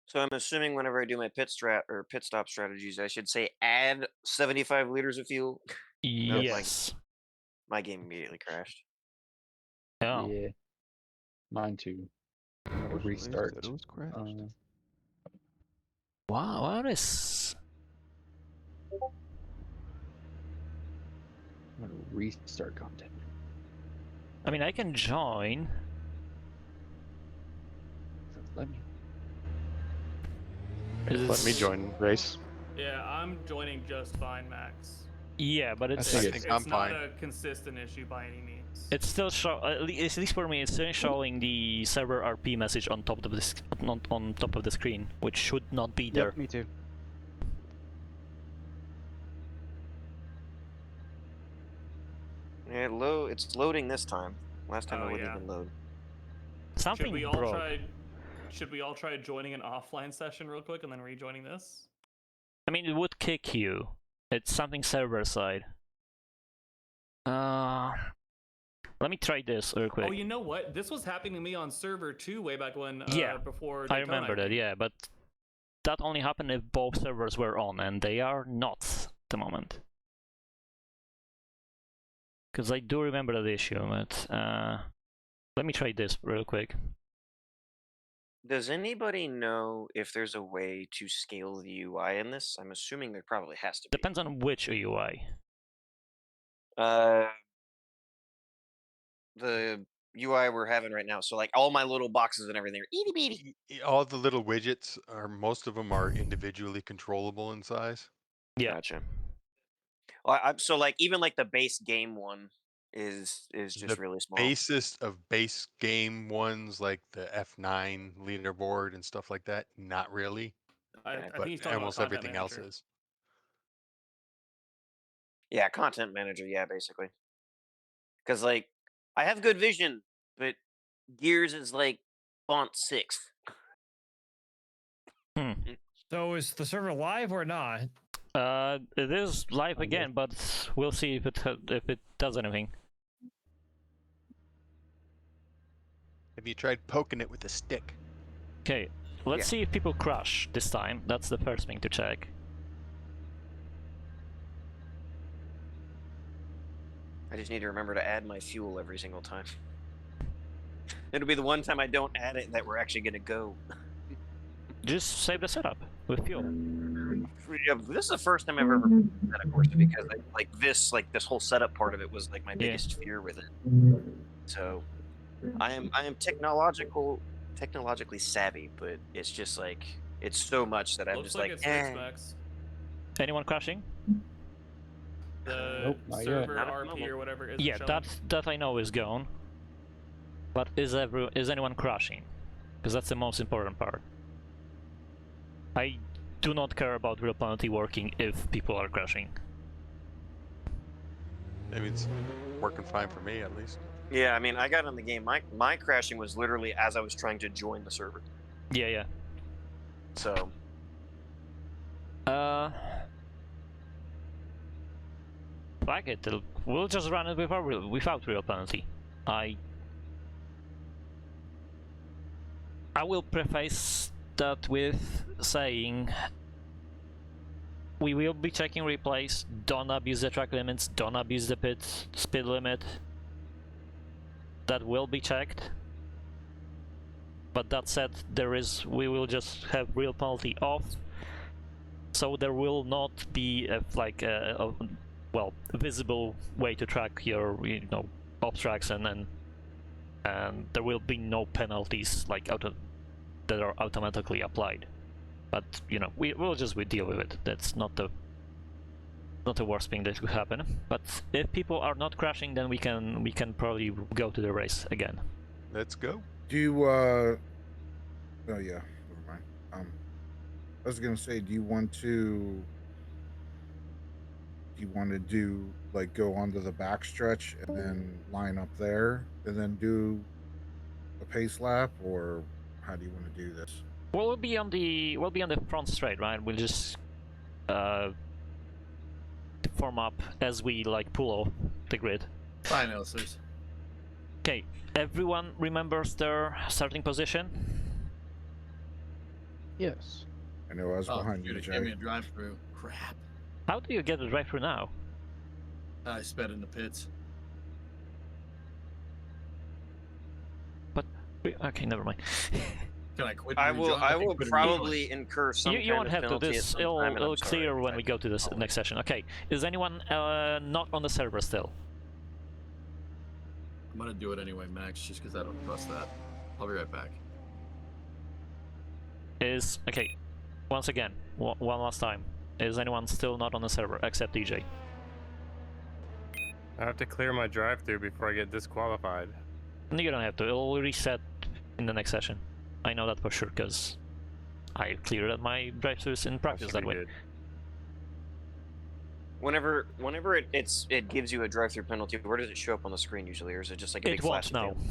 So I'm assuming whenever I do my pit stop strategies, I should say add 75 liters of fuel. Yes. My game immediately crashed. Oh. Yeah. Mine too. Restart. It was crashed. Wow, what is... I'm gonna restart content. I mean, I can join. Let me. Let me join race. Yeah, I'm joining just fine, Max. Yeah, but it's... It's not a consistent issue by any means. It's still at least for me, it's still showing the server RP message on top of the screen, which should not be there. Yep, me too. Yeah, it's loading this time. Last time it wouldn't even load. Something Should we all try joining an offline session real quick and then rejoining this? I mean, it would kick you. It's something server side. Let me try this real quick. Oh, you know what? This was happening to me on server 2 way back when. Yeah, before I Daytona, remember that. Yeah, but that only happened if both servers were on, and they are not at the moment. Because I do remember that issue, but let me try this real quick. Does anybody know if there's a way to scale the UI in this? I'm assuming there probably has to be. Depends on which UI. The UI we're having right now. So like all my little boxes and everything are itty bitty. All the little widgets are, most of them are individually controllable in size. Yeah. Gotcha. Well, so like even like the base game one is just The really small. basest of base game ones, like the F9 leaderboard and stuff like that, not really. I But think he's talking about almost Content everything else Manager. is. Yeah, content manager. Yeah, basically. Because like I have good vision, but Gears is like font 6. So is the server live or not? It is live again, but we'll see if it does anything. Have you tried poking it with a stick? Okay, let's see if people crash this time. That's the first thing to check. I just need to remember to add my fuel every single time. It'll be the one time I don't add it that we're actually gonna go. Just save the setup with fuel. Yeah, this is the first time I've ever done that, of course, because this whole setup part of it was like my biggest fear with it. So I am technologically savvy, but it's just like it's so much that I'm Looks just like like, it's fixed, Max. Anyone crashing? The Nope, not yet. server Not at the RP moment. or whatever is Yeah, showing. that I know is gone. But is anyone crashing? Because that's the most important part. I do not care about real penalty working if people are crashing. Maybe it's working fine for me at least. yeah. I mean, I got in the game. My crashing was literally as I was trying to join the server. Yeah, yeah. So Fuck it, we'll just run it without real penalty. I will preface that with saying we will be checking replays. Don't abuse the track limits. Don't abuse the pit speed limit. That will be checked. But that said, we will just have real penalty off, so there will not be a visible way to track your off tracks, and there will be no penalties that are automatically applied. But we'll just deal with it. That's not the worst thing that could happen. But if people are not crashing, then we can probably go to the race again. Let's go. Do you, oh yeah, never mind. I was gonna say, do you want to do, like, go onto the backstretch and then line up there and then do a pace lap, or how do you want to do this? Well, we'll be on the front straight, right? We'll just form up as we pull off the grid. Fine, Elsers. Okay, everyone remembers their starting position? Yes. I know I was behind you, Give Jay. me a drive-through. Crap. How do you get it right through now? I sped in the pits. But okay, never mind. Can I quit? I will probably incur some You won't have to. penalty at This some it'll time, and I'm sorry. clear when we go to this next session. Okay, is anyone not on the server still? I'm gonna do it anyway, Max, just because I don't trust that. I'll be right back. Okay. Once again, one last time. Is anyone still not on the server except DJ? I have to clear my drive-through before I get disqualified. You don't have to. It'll reset in the next session. I know that for sure because I cleared my drive-thrus in practice that way. Good. Whenever it gives you a drive-through penalty, where does it show up on the screen usually, or is it just like a big It flash? won't now.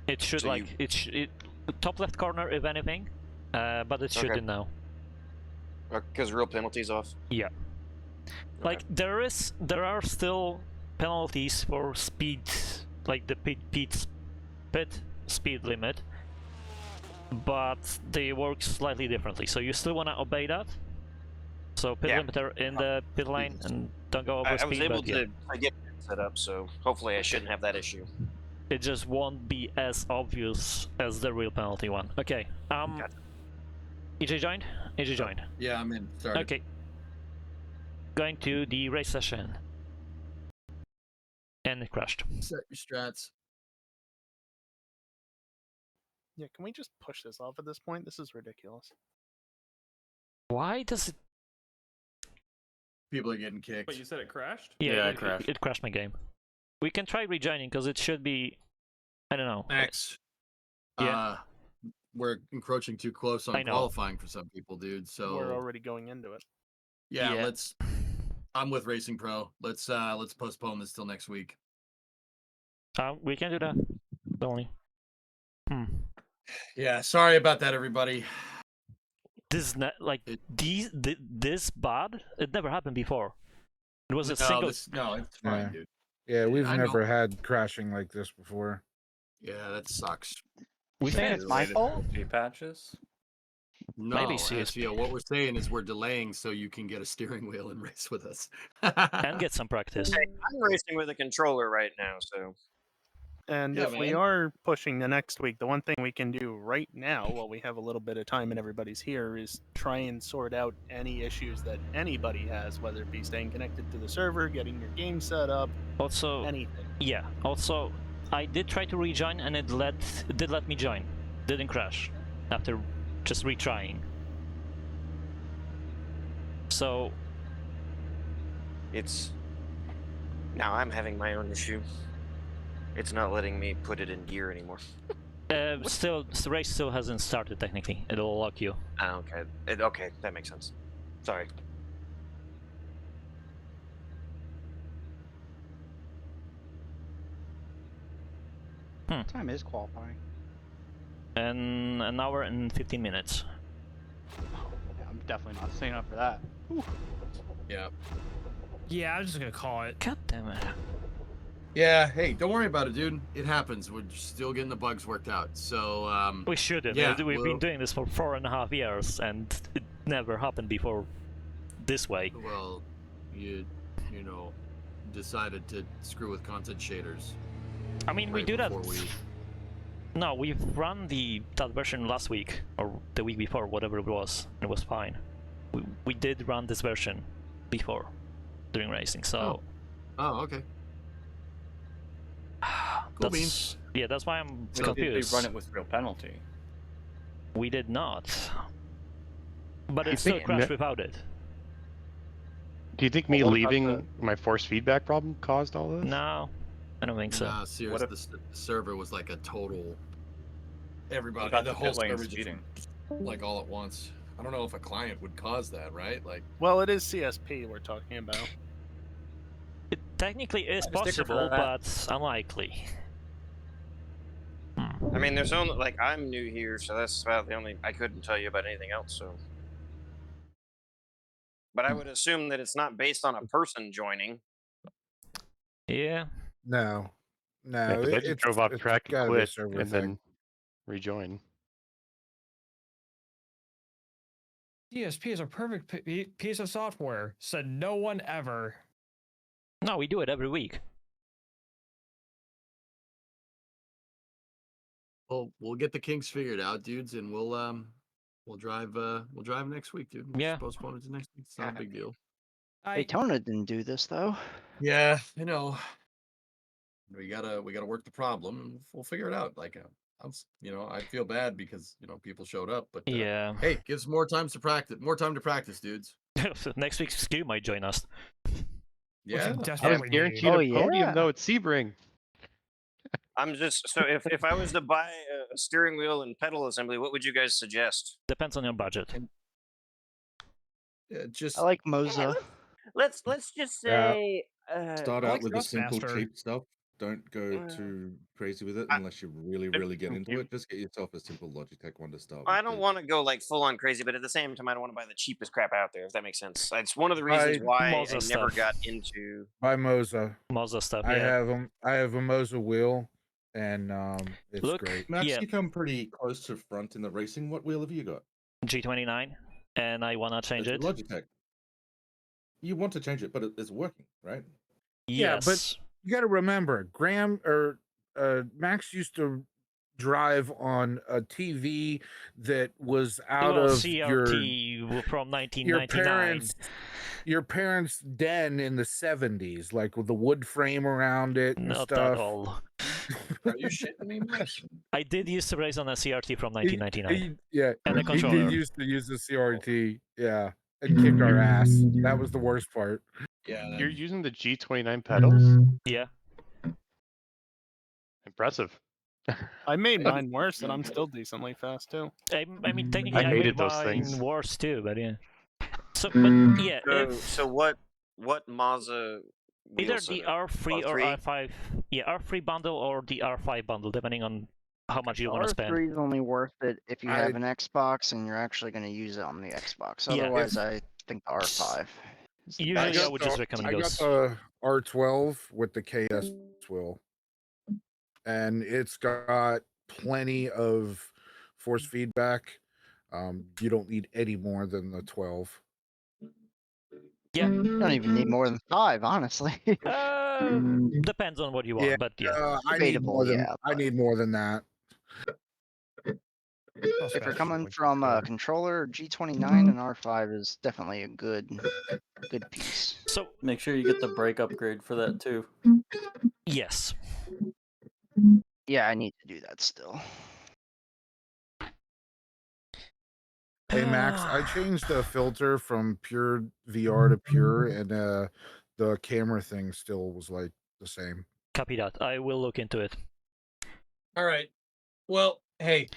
It should So top left corner if anything, but it shouldn't now. Because real penalties off. Yeah. Like there are still penalties for speed, like the pit speed limit, but they work slightly differently. So you still want to obey that. So pit limiter in the pit lane and don't go over I speed. was able to get it set up, so hopefully I shouldn't have that issue. It just won't be as obvious as the real penalty one. Okay. EJ joined? EJ joined. Yeah, I'm in. Sorry. Okay. Going to the race session. And it crashed. Set your strats. Yeah, can we just push this off at this point? This is ridiculous. Why does it? People are getting kicked. But you said it crashed? Yeah, it crashed my game. We can try rejoining because it should be. I don't know. Max. Yeah. We're encroaching too close I on know. qualifying for some people, dude. So We're already going into it. yeah, Yeah. let's. I'm with Racing Pro. Let's postpone this till next week. We can do that. Only. Yeah, sorry about that, everybody. This like this bad. It never happened before. It was a single. No, it's fine, Yeah. dude. Yeah, we've I never know. had crashing like this before. Yeah, that sucks. We think it's my fault. Patches. No, Maybe SEO. What we're saying is we're delaying so you can get a steering wheel and race with us. and get some practice. Hey, I'm racing with a controller right now, so. And Yeah, if we man. are pushing the next week, the one thing we can do right now, while we have a little bit of time and everybody's here, is try and sort out any issues that anybody has, whether it be staying connected to the server, getting your game set up, Also, anything. yeah. Also, I did try to rejoin, and it did let me join. Didn't crash after just retrying. So It's. Now I'm having my own issue. It's not letting me put it in gear anymore. still, the race still hasn't started technically. It'll lock you. Ah, okay. Okay, that makes sense. Sorry. What time is qualifying? And an hour and 15 minutes. Yeah, I'm definitely not staying up for that. Yeah. Yeah, I'm just gonna call it. God damn it. Yeah, hey, don't worry about it, dude. It happens. We're still getting the bugs worked out. So, We shouldn't. Yeah, We've we'll- been doing this for 4.5 years, and it never happened before this way. well, you know, decided to screw with content shaders. I mean, we right do that. before we- No, we've run that version last week or the week before, whatever it was. And it was fine. We did run this version before during racing, so Oh, okay. Cool that's beans. yeah. That's why I'm So confused. they run it with real penalty. We did not, but You it still think- crashed without it. Do you think me Well, what about leaving my force feedback problem caused all this? No, I don't think so. Nah, seriously, What if- the server was like a total. Everybody, about the the whole pit lanes server just, cheating? like all at once. I don't know if a client would cause that, right? Like, Well, it is CSP we're talking about. It technically is I have a sticker for possible, that. but unlikely. I mean, there's only like I'm new here, so that's about the only. I couldn't tell you about anything else. So, but I would assume that it's not based on a person joining. Yeah. No. Yeah, 'cause I just drove off track and gotta be a quit, server and thing. then rejoin. DSP is a perfect piece of software, said no one ever. No, we do it every week. well, we'll get the kinks figured out, dudes, and we'll drive next week, dude. We'll Yeah. just postpone it to next week. It's not a big deal. Daytona didn't do this though. Yeah, I know. We gotta work the problem, and we'll figure it out. Like, I feel bad because people showed up, but Yeah. hey, gives more time to practice. More time to practice, dudes. Next week, Stu might join us. Yeah, I was guaranteed a podium though at Sebring. I'm just so if I was to buy a steering wheel and pedal assembly, what would you guys suggest? Depends on your budget. Yeah, just I like Moza. Let's just Yeah. say Start I out like with the simple, Thrustmaster. cheap stuff. Don't go too crazy with it unless you really get into it. Just get yourself a simple Logitech one to start with. I don't want to go like full on crazy, but at the same time, I don't want to buy the cheapest crap out there. If that makes sense, it's one of the reasons why I Moza never stuff. got into. By Moza. Moza stuff. I Yeah. have a Moza wheel, and it's Look, great. Max, yeah. you come pretty close to front in the racing. What wheel have you got? G29, and I wanna change It's it. Logitech. You want to change it, but it's working, right? Yeah, Yes. but you got to remember, Max used to drive on a TV that was out Well, of CRT from your 1999. your parents' den in the 70s, like with the wood frame around it and Not stuff. at all. Are you shitting me, Max? I did used to race on a CRT from 1999. Yeah, And the he controller. did used to use the CRT. Yeah, and kick our ass. That was the worst part. Yeah. You're using the G29 pedals? Yeah. Impressive. I made mine worse, and I'm still decently fast too. I mean, technically, I hated made those mine things. worse too, but yeah. So, but yeah, So, if so what Mazda wheel either the R3 or R3? R5, yeah, R3 bundle or the R5 bundle, depending on how much you want to spend. R3 is only worth it if you have an Xbox and you're actually going to use it on the Xbox. Yeah. Otherwise, I think the R5. is the Usually, best. I would just recommend I got those. the R12 with the KS wheel, and it's got plenty of force feedback. You don't need any more than the 12. Yeah. You don't even need more than 5, honestly. Depends on what you want, Yeah, but yeah. I need Debatable, more than yeah, I need more than that. If you're coming from a controller, G29 and R5 is definitely a good piece. So make sure you get the brake upgrade for that too. Yes. Yeah, I need to do that still. Hey Max, I changed the filter from pure VR to pure, and the camera thing still was like the same. Copy that. I will look into it. All right. Well, hey,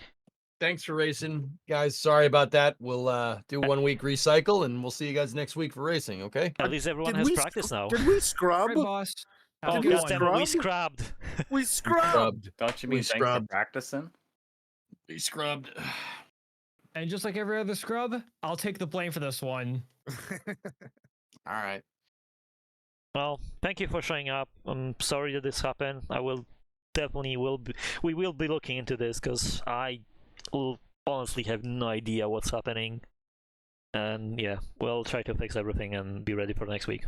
thanks for racing, guys. Sorry about that. We'll do 1 week recycle, and we'll see you guys next week for racing. Okay? At least everyone has practice now. Did we scrub? Right, boss. Oh, Did we goddamn it, we scrub? scrubbed. We scrubbed. Don't you We mean thanks for scrubbed. practicing? We scrubbed. And just like every other scrub, I'll take the blame for this one. All right. Well, thank you for showing up. I'm sorry that this happened. I will definitely we will be looking into this because I honestly have no idea what's happening. And yeah, we'll try to fix everything and be ready for next week.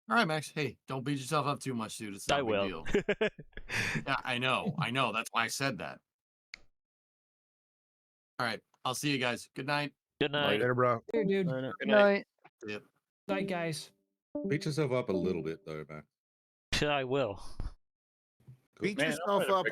All right, Max. Hey, don't beat yourself up too much, dude. It's not I a big will. deal. Yeah, I know. That's why I said that. All right. I'll see you guys. Good night. Good night. Later, bro. Hey, dude. Good night. Yep. Night, guys. Beat yourself up a little bit though, Max. I will. Beat Man, I'm yourself gonna up